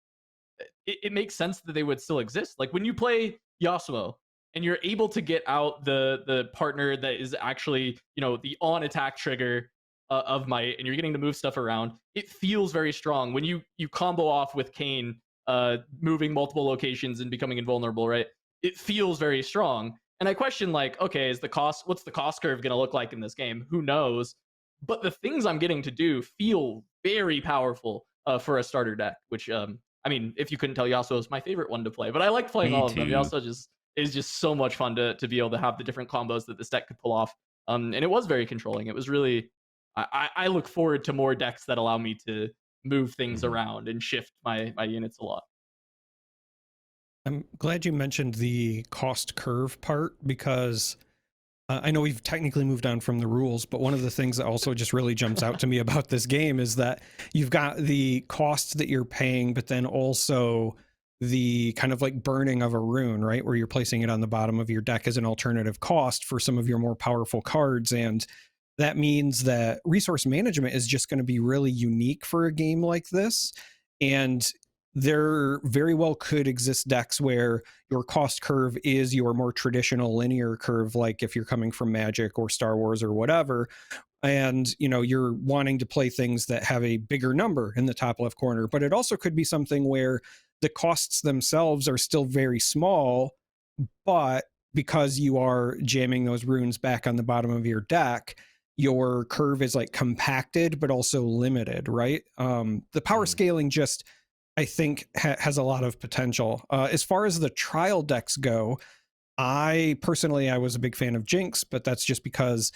it makes sense that they would still exist. Like when you play Yasuo and you're able to get out the partner that is actually, the on attack trigger of might, and you're getting to move stuff around, it feels very strong. When you combo off with Kayn, moving multiple locations and becoming invulnerable, right? It feels very strong. And I question, like, okay, what's the cost curve going to look like in this game? Who knows? But the things I'm getting to do feel very powerful for a starter deck, which, I mean, if you couldn't tell, Yasuo is my favorite one to play, but I like playing all of them. Yasuo is just so much fun to be able to have the different combos that this deck could pull off. And it was very controlling. It was really, I look forward to more decks that allow me to move things Mhm. around and shift my units a lot. I'm glad you mentioned the cost curve part because I know we've technically moved on from the rules, but one of the things that also just really jumps out to me about this game is that you've got the costs that you're paying, but then also the kind of like burning of a rune, right? Where you're placing it on the bottom of your deck as an alternative cost for some of your more powerful cards. And that means that resource management is just going to be really unique for a game like this. And there very well could exist decks where your cost curve is your more traditional linear curve, like if you're coming from Magic or Star Wars or whatever, and you're wanting to play things that have a bigger number in the top left corner. But it also could be something where the costs themselves are still very small, but because you are jamming those runes back on the bottom of your deck, your curve is like compacted but also limited, right? The power scaling just, I think, has a lot of potential. As far as the trial decks go, I was a big fan of Jinx, but that's just because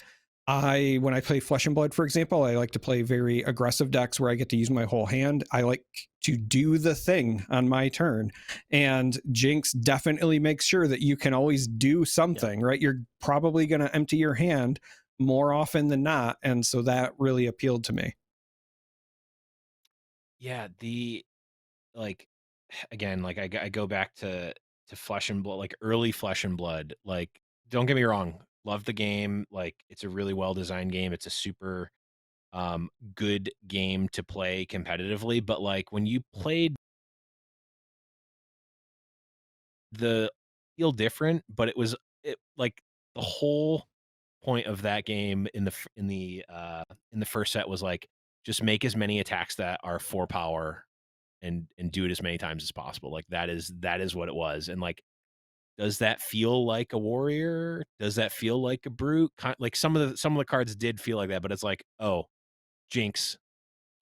when I play Flesh and Blood, for example, I like to play very aggressive decks where I get to use my whole hand. I like to do the thing on my turn, and Jinx definitely makes sure that you can always do something, right? You're probably going to empty your hand more often than not, and so that really appealed to me. Yeah, like again, like I go back to Flesh and Blood, like early Flesh and Blood. Like, don't get me wrong, love the game. Like, it's a really well designed game. It's a super good game to play competitively. But like when you played the feel different, but it like the whole point of that game in the first set was like just make as many attacks that are 4 power and do it as many times as possible. Like that is what it was. And like, does that feel like a warrior? Does that feel like a brute? Like some of the cards did feel like that, but it's like, oh, Jinx,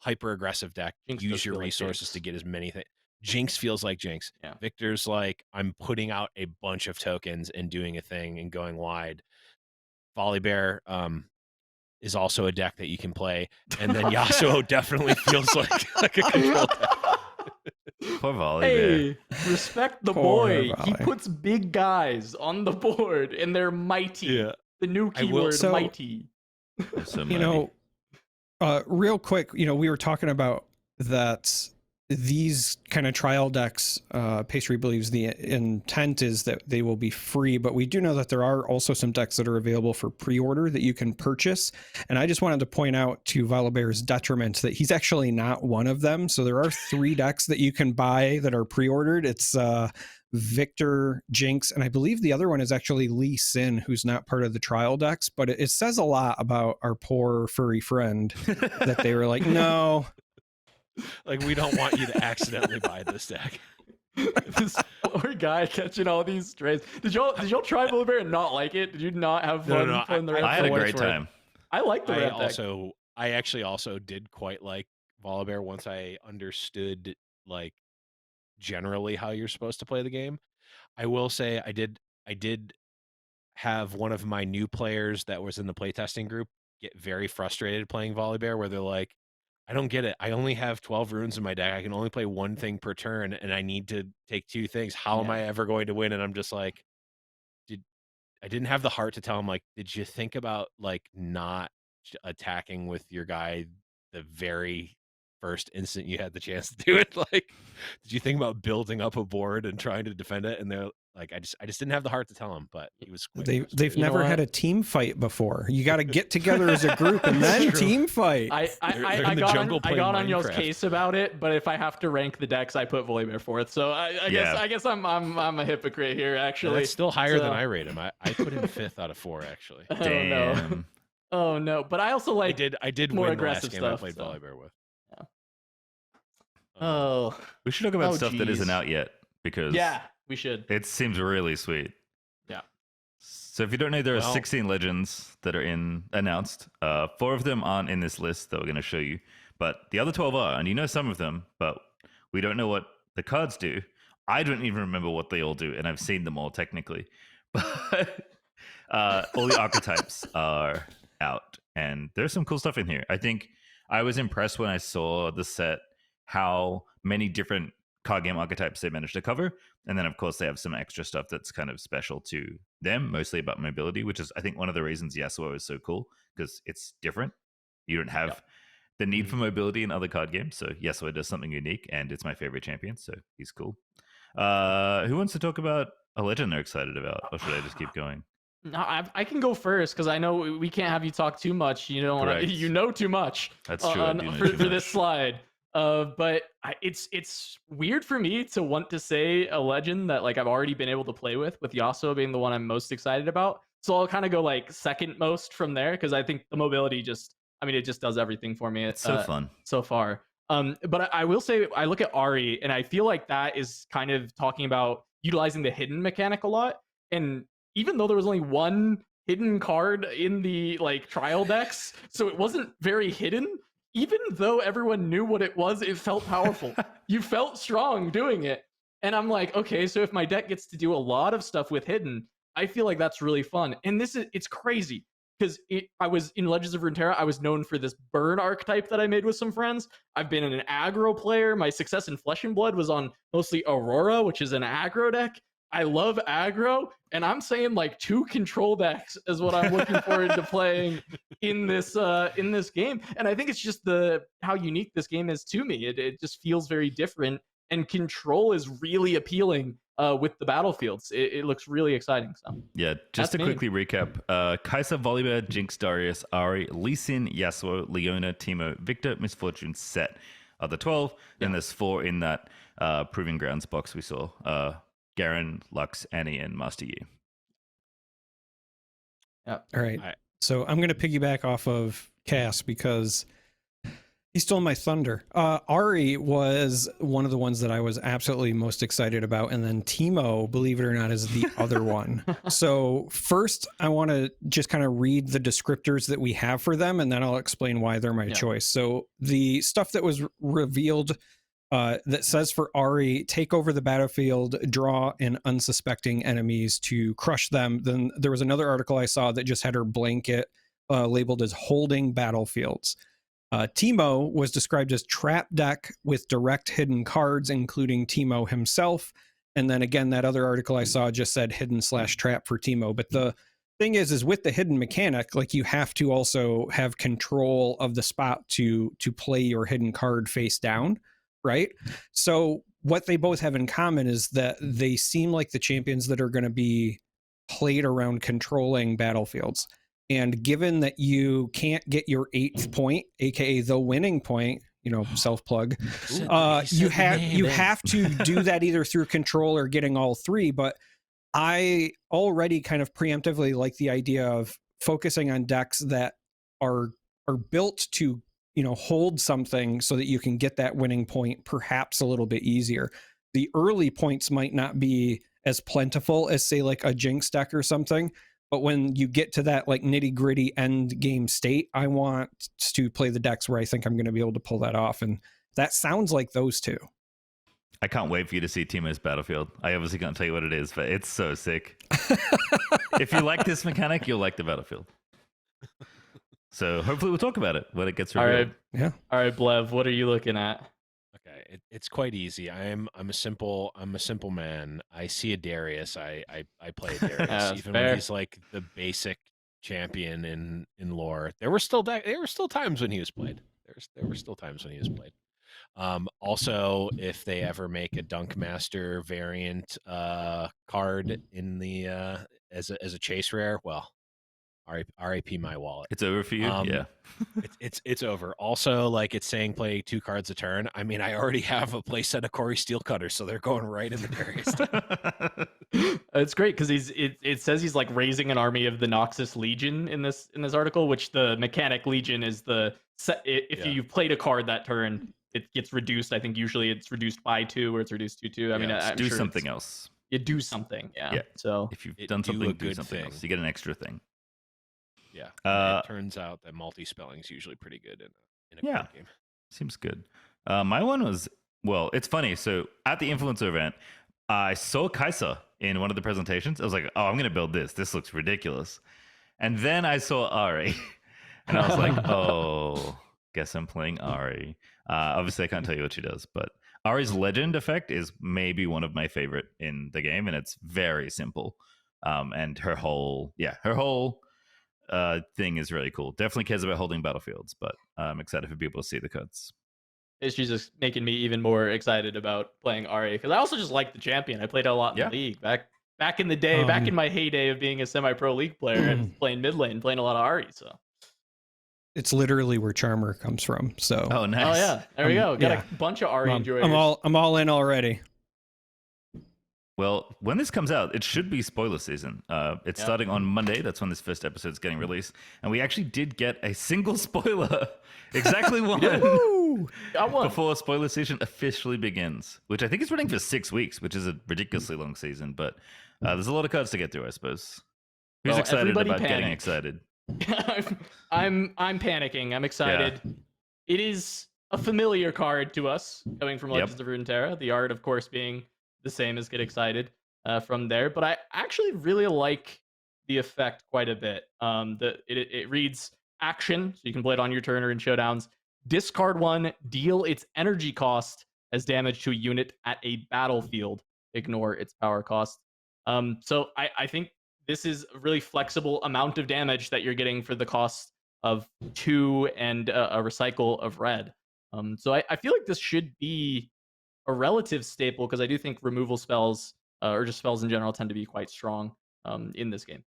hyper aggressive deck. Jinx Use does your feel like resources Jinx. to get as many things. Jinx feels like Jinx. Yeah. Victor's like, I'm putting out a bunch of tokens and doing a thing and going wide. Volibear is also a deck that you can play. And then Yasuo definitely feels like a control deck. Poor Volley Hey, respect the Poor boy. He Volley. puts big guys on the board and they're mighty. Yeah. The new I will- keyword, So- mighty. there. So Real quick, we were talking about that these kind of trial decks, Pastry believes the intent is that they will be free, but we do know that there are also some decks that are available for pre-order that you can purchase. And I just wanted to point out to Volibear's detriment that he's actually not one of them. So there are 3 decks that you can buy that are pre-ordered. It's Victor, Jinx, and I believe the other one is actually Lee Sin, who's not part of the trial decks, but it says a lot about our poor furry friend that they were like, no. Like, we don't want you to accidentally buy this deck. This poor guy catching all these strays. Did y'all try Volibear and not like it? Did you not have fun No, playing the red I had a for what great it's worth? time. I like the red deck. I actually also did quite like Volibear once I understood like generally how you're supposed to play the game. I will say I did have one of my new players that was in the playtesting group get very frustrated playing Volibear, where they're like, I don't get it. I only have 12 runes in my deck. I can only play one thing per turn, and I need to take 2 things. How am Yeah. I ever going to win? And I'm just like, I didn't have the heart to tell him, like, did you think about like not attacking with your guy the very first instant you had the chance to do it? Like, did you think about building up a board and trying to defend it? And they're like, I just didn't have the heart to tell him, but he was quite They've frustrated. You know never had what? a team fight before. You got to get together as a group and then It's true. team fight. I They're I in the got jungle on, I playing got on y'all's Minecraft. case about it, but if I have to rank the decks, I put Volibear fourth. So I guess I'm a hypocrite here. Yeah, Actually, that's still higher than So- I rate him. I put him 5th out of 4 actually. Oh no. Damn. Oh no. But I also like. I did more win the last aggressive game I stuff, played so. Volibear with. Yeah. Um, Oh We should talk about Oh, stuff that isn't geez. out yet because yeah, we should. it seems really sweet. Yeah. So if you don't know, there are Well- 16 legends that are announced. 4 of them aren't in this list that we're going to show you, but the other 12 are, and you know some of them, but we don't know what the cards do. I don't even remember what they all do, and I've seen them all technically. But all the archetypes are out, and there's some cool stuff in here. I think I was impressed when I saw the set how many different card game archetypes they managed to cover. And then, of course, they have some extra stuff that's kind of special to them, mostly about mobility, which is, I think, one of the reasons Yasuo is so cool, because it's different. You don't have the need for mobility in other card games. So Yasuo does something unique, and it's my favorite champion, so he's cool. Who wants to talk about a legend they're excited about, or should I just keep going? No, I can go first because I know we can't have you talk too much. You don't want to. You know too much. That's true. I do know for too this much. slide. But it's weird for me to want to say a legend that like I've already been able to play with Yasuo being the one I'm most excited about. So I'll kind of go like second most from there because I think the mobility it just does everything for me. It's so fun so far. But I will say I look at Ari and I feel like that is kind of talking about utilizing the hidden mechanic a lot. And even though there was only one hidden card in the like trial decks, so it wasn't very hidden. Even though everyone knew what it was, it felt powerful. You felt strong doing it. And I'm like, okay, so if my deck gets to do a lot of stuff with hidden, I feel like that's really fun. And it's crazy because I was in Legends of Runeterra, I was known for this burn archetype that I made with some friends. I've been an aggro player. My success in Flesh and Blood was on mostly Aurora, which is an aggro deck. I love aggro, and I'm saying like 2 control decks is what I'm looking forward to playing in this game. And I think it's just how unique this game is to me. It just feels very different, and control is really appealing with the battlefields. It looks really exciting. So yeah, just to quickly recap: Kai'Sa, Volibear, Jinx, Darius, Ari, Lee Sin, Yasuo, Leona, Teemo, Victor, Misfortune, Set are the 12. Then there's 4 in that Proving Grounds box we saw. Garen, Lux, Annie, and Master Yi. All right. So I'm going to piggyback off of Cass because he stole my thunder. Ari was one of the ones that I was absolutely most excited about. And then Teemo, believe it or not, is the other one. So first, I want to just kind of read the descriptors that we have for them, and then I'll explain why they're my choice. So the stuff that was revealed that says for Ari, take over the battlefield, draw in unsuspecting enemies to crush them. Then there was another article I saw that just had her blanket labeled as holding battlefields. Teemo was described as trap deck with direct hidden cards, including Teemo himself. And then again, that other article I saw just said hidden/trap for Teemo. But the thing is with the hidden mechanic, like you have to also have control of the spot to play your hidden card face down. Right. So what they both have in common is that they seem like the champions that are going to be played around controlling battlefields. And given that you can't get your 8th point, aka the winning point, self-plug, you have to do that either through control or getting all 3. But I already kind of preemptively like the idea of focusing on decks that are built to hold something so that you can get that winning point perhaps a little bit easier. The early points might not be as plentiful as, say, like a Jinx deck or something, but when you get to that like nitty gritty end game state, I want to play the decks where I think I'm going to be able to pull that off. And that sounds like those 2. I can't wait for you to see Teemo's Battlefield. I obviously can't tell you what it is, but it's so sick. If you like this mechanic, you'll like the Battlefield. So hopefully we'll talk about it when it gets revealed. All right. Yeah. All right, Blev, what are you looking at? Okay, it's quite easy. I'm a simple man. I see a Darius. I play a Darius, even when he's like the basic champion in lore. There were still times when he was played. There were still times when he was played. Also, if they ever make a Dunk Master variant card in the as a chase rare, well, RIP my wallet. It's over for you. Yeah, it's over. Also, like it's saying play 2 cards a turn. I mean, I already have a play set of Corey Steelcutter, so they're going right in the Darius. It's great because it says he's like raising an army of the Noxus Legion in this article, which the mechanic Legion is if you played a card that turn, it gets reduced. I think usually it's reduced by 2 or it's reduced to 2. I mean, I'm do sure something else. You do something. Yeah. So if you've done something, do something else. You get an extra thing. Yeah. It turns out that multi-spelling is usually pretty good in a card game. Seems good. My one was, well, it's funny. So at the influencer event, I saw Kai'Sa in one of the presentations. I was like, oh, I'm going to build this. This looks ridiculous. And then I saw Ari. And I was like, oh, Guess I'm playing Ari. Obviously, I can't tell you what she does, but Ari's legend effect is maybe one of my favorite in the game, and it's very simple. And her whole thing is really cool. Definitely cares about holding battlefields, but I'm excited for people to see the cuts. It's just making me even more excited about playing Ari because I also just like the champion. I played a lot in the league back in the day, back in my heyday of being a semi-pro league player and playing mid lane, playing a lot of Ari. So It's literally where Charmer comes from. So Oh, nice. oh yeah, there we go. Got yeah. a bunch of Ari enjoyers. I'm all in already. Well, when this comes out, it should be spoiler season. It's starting on Monday. That's when this first episode is getting released. And we actually did get a single spoiler. Exactly one. Got one. Before spoiler season officially begins, which I think is running for 6 weeks, which is a ridiculously long season. But there's a lot of cards to get through, I suppose. Who's Well, excited everybody about getting panic. excited? I'm panicking. I'm excited. It is a familiar card to us coming from Legends of Runeterra. The art, of course, being the same as Get Excited from there. But I actually really like the effect quite a bit. It reads action, so you can play it on your turn or in showdowns. Discard one, deal its energy cost as damage to a unit at a battlefield. Ignore its power cost. So I think this is a really flexible amount of damage that you're getting for the cost of 2 and a recycle of red. So I feel like this should be a relative staple because I do think removal spells or just spells in general tend to be quite strong in this game.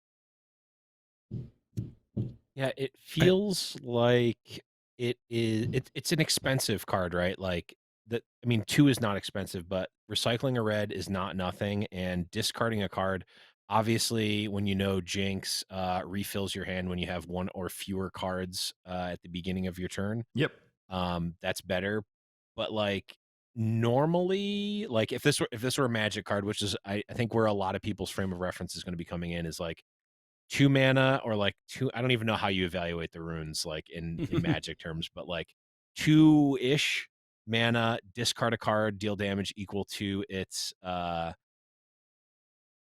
Yeah, it feels like it's an expensive card, right? Like that. I mean, 2 is not expensive, but recycling a red is not nothing, and discarding a card. Obviously, when you know Jinx refills your hand when you have 1 or fewer cards at the beginning of your turn. Yep. That's better. But like normally, like if this were a Magic card, which is I think where a lot of people's frame of reference is going to be coming in, is like 2 mana or like 2. I don't even know how you evaluate the runes like in Magic terms, but like 2-ish mana, discard a card, deal damage equal to its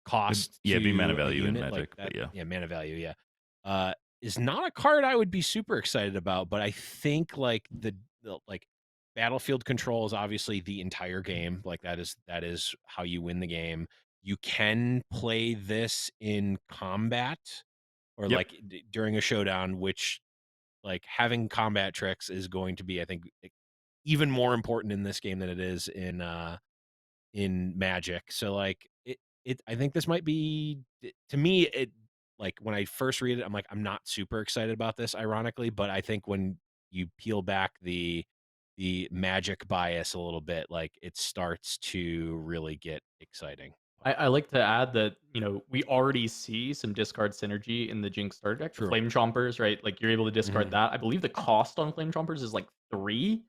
cost. Be mana to a value in unit, Magic. like that, but mana value. Is not a card I would be super excited about, but I think like the like battlefield control is obviously the entire game. Like that is how you win the game. You can play this in combat or like during a showdown, which like having combat tricks is going to be, I think, even more important in this game than it is in Magic. So like I think this might be, to me, it like when I first read it, I'm like, I'm not super excited about this, ironically, but I think when you peel back the Magic bias a little bit, like it starts to really get exciting. I like to add that, we already see some discard synergy in the Jinx starter deck. True. Flame Chompers, right? Like you're able to discard that. I believe the cost on Flame Chompers is like 3.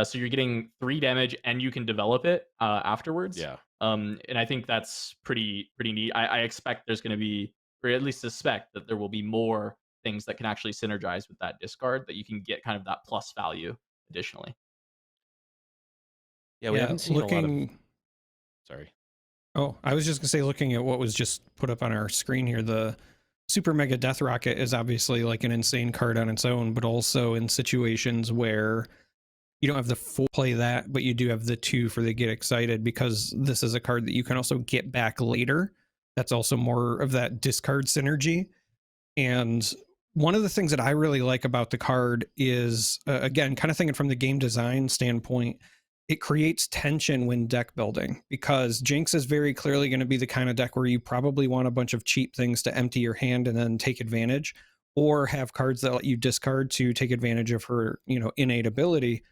So you're getting 3 damage and you can develop it afterwards. Yeah. And I think that's pretty neat. I expect there's going to be, or at least suspect that there will be more things that can actually synergize with that discard that you can get kind of that plus value additionally. Yeah, we haven't seen a lot of... Sorry. Oh, I was just gonna say, looking at what was just put up on our screen here, the Super Mega Death Rocket is obviously like an insane card on its own, but also in situations where you don't have the full play that, but you do have the 2 for the Get Excited, because this is a card that you can also get back later. That's also more of that discard synergy. And one of the things that I really like about the card is, again, kind of thinking from the game design standpoint, it creates tension when deck building, because Jinx is very clearly going to be the kind of deck where you probably want a bunch of cheap things to empty your hand and then take advantage, or have cards that let you discard to take advantage of her, innate ability.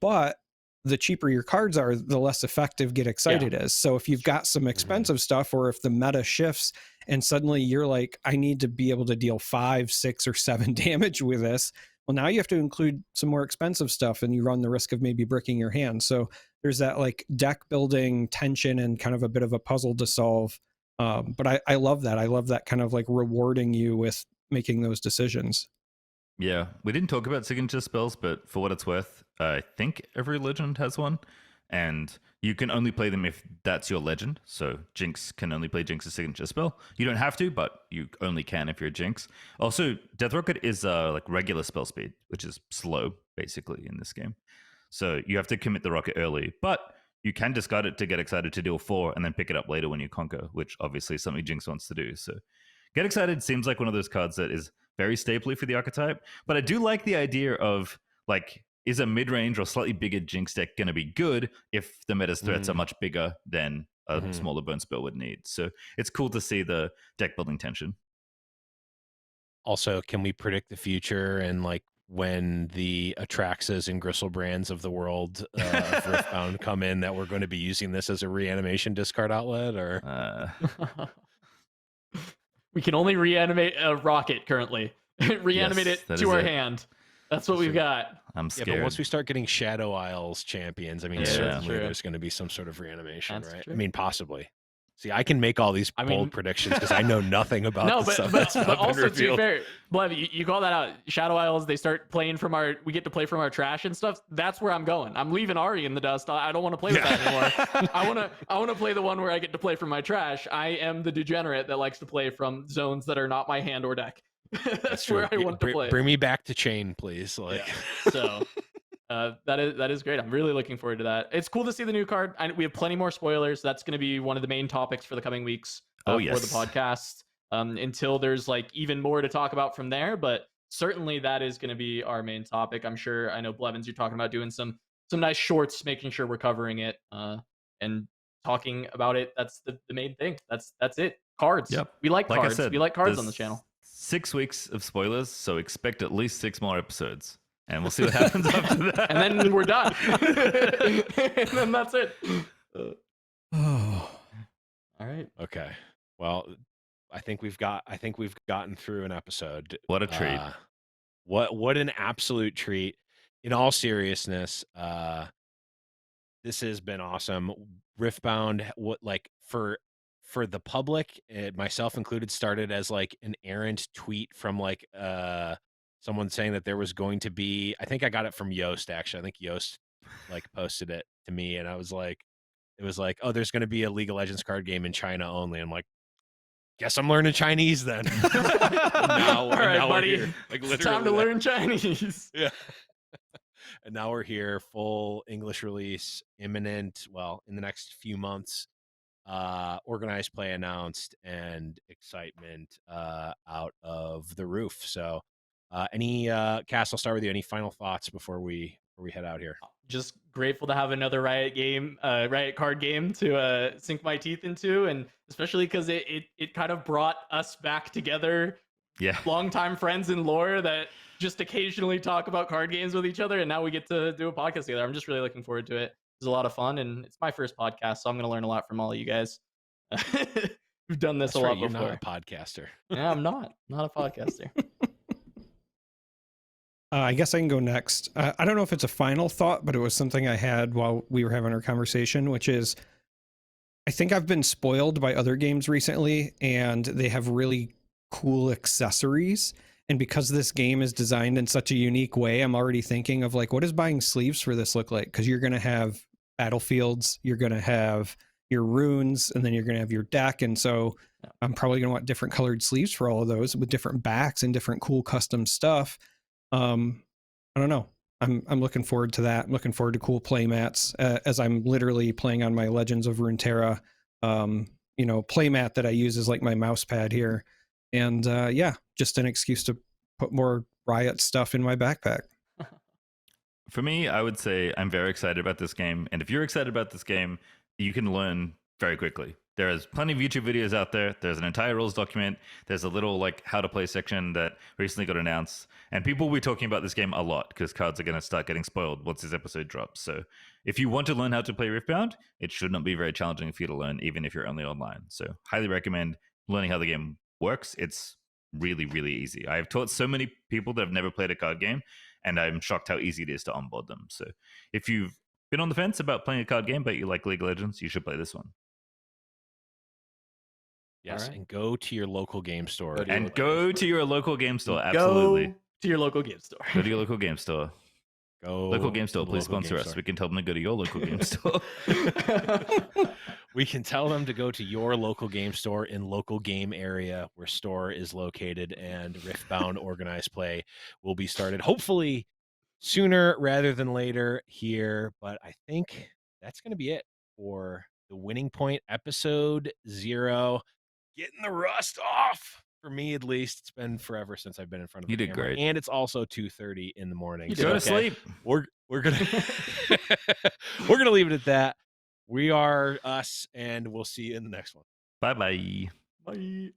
But the cheaper your cards are, the less effective Get Excited is. So if you've got some expensive stuff, or if the meta shifts and suddenly you're like, I need to be able to deal 5, 6, or 7 damage with this, well, now you have to include some more expensive stuff and you run the risk of maybe bricking your hand. So there's that like deck building tension and kind of a bit of a puzzle to solve. But I love that. I love that kind of like rewarding you with making those decisions. Yeah, we didn't talk about signature spells, but for what it's worth, I think every legend has one. and you can only play them if that's your legend. So Jinx can only play Jinx's signature spell. You don't have to, but you only can if you're Jinx. Also, Death Rocket is like regular spell speed, which is slow basically in this game. So you have to commit the rocket early, but you can discard it to get excited to deal 4 and then pick it up later when you conquer, which obviously is something Jinx wants to do. So Get Excited seems like one of those cards that is very staply for the archetype, but I do like the idea of like, is a mid-range or slightly bigger Jinx deck going to be good if the meta's threats are much bigger than a smaller burn spell would need? So it's cool to see the deck building tension. Also, can we predict the future and like when the Atraxas and Gristlebrand's of the world of Riftbound come in, that we're going to be using this as a reanimation discard outlet? Or We can only reanimate a rocket currently. Reanimate Yes, it that to is our it. hand. That's what we've got. I'm yeah, scared. but once we start getting Shadow Isles champions, I mean, Yeah, certainly true. there's going to be some sort of reanimation, That's right? true. I mean, possibly. See, I can make all these bold predictions because I know nothing about No, the but stuff that's not been also to be revealed. fair, Blev, you call that out. Shadow Isles, they start playing from we get to play from our trash and stuff. That's where I'm going. I'm leaving Ari in the dust. I don't want to play with that anymore. I want to play the one where I get to play from my trash. I am the degenerate that likes to play from zones that are not my hand or deck. That's where I want to play. Bring me back to Chain, please. Like, So that is great. I'm really looking forward to that. It's cool to see the new card. We have plenty more spoilers. That's going to be one of the main topics for the coming weeks for the podcast. Until there's like even more to talk about from there, but certainly that is going to be our main topic. I'm sure. I know Blevins, you're talking about doing some nice shorts, making sure we're covering it and talking about it. That's the main thing. That's it. Cards. Yep. We like Like I cards. said, We like cards on there's the channel. 6 weeks of spoilers, so expect at least 6 more episodes. And we'll see what happens after that. And then we're done. And then that's it. Oh, All right. okay. Well, I think we've gotten through an episode. What a treat. What an absolute treat. In all seriousness, this has been awesome. Riftbound, for the public, myself included, started as like an errant tweet from like someone saying that there was going to be, I think I got it from Yoast, actually. I think Yoast like posted it to me, and it was like, oh, there's going to be a League of Legends card game in China only. I'm like, guess I'm learning Chinese then. All right, buddy. Here. Like, it's time to learn Chinese. Yeah. And now we're here, full English release, imminent, well, in the next few months. Organized play announced, and excitement out of the roof. So Cass, I'll start with you. Any final thoughts before we head out here? Just grateful to have another Riot card game to sink my teeth into, and especially because it kind of brought us back together. Yeah. Longtime friends in lore that just occasionally talk about card games with each other, and now we get to do a podcast together. I'm just really looking forward to it. It's a lot of fun, and it's my first podcast, so I'm going to learn a lot from all of you guys. We've done this That's a lot right, you're before. not a podcaster. Yeah, I'm not a podcaster. I guess I can go next. I don't know if it's a final thought, but it was something I had while we were having our conversation, which is I think I've been spoiled by other games recently, and they have really cool accessories. And because this game is designed in such a unique way, I'm already thinking of like, what does buying sleeves for this look like? Because you're going to have battlefields, you're going to have your runes, and then you're going to have your deck. And so I'm probably going to want different colored sleeves for all of those with different backs and different cool custom stuff. I don't know. I'm looking forward to that. I'm looking forward to cool play mats as I'm literally playing on my Legends of Runeterra, play mat that I use as like my mouse pad here. And just an excuse to put more Riot stuff in my backpack. For me, I would say I'm very excited about this game. And if you're excited about this game, you can learn very quickly. There's plenty of YouTube videos out there. There's an entire rules document. There's a little like how to play section that recently got announced. And people will be talking about this game a lot because cards are going to start getting spoiled once this episode drops. So if you want to learn how to play Riftbound, it should not be very challenging for you to learn, even if you're only online. So highly recommend learning how the game works. It's really, really easy. I've taught so many people that have never played a card game, and I'm shocked how easy it is to onboard them. So if you've been on the fence about playing a card game, but you like League of Legends, you should play this one. Yes, Right. and go to your local game store. And go to your local game store. Absolutely. Go to your local game store. Go to your local game store. Go Local game to store, the please local sponsor game us. store. We can tell them to go to your local game store. We can tell them to go to your local game store in local game area where store is located, and Riftbound organized play will be started hopefully sooner rather than later here. But I think that's going to be it for the Winning Point episode 0. Getting the rust off for me, at least. It's been forever since I've been in front of the You did camera, great. and it's also 2:30 in the morning. You did Go to okay. sleep. We're gonna we're gonna leave it at that. We are us, and we'll see you in the next one. Bye bye. Bye.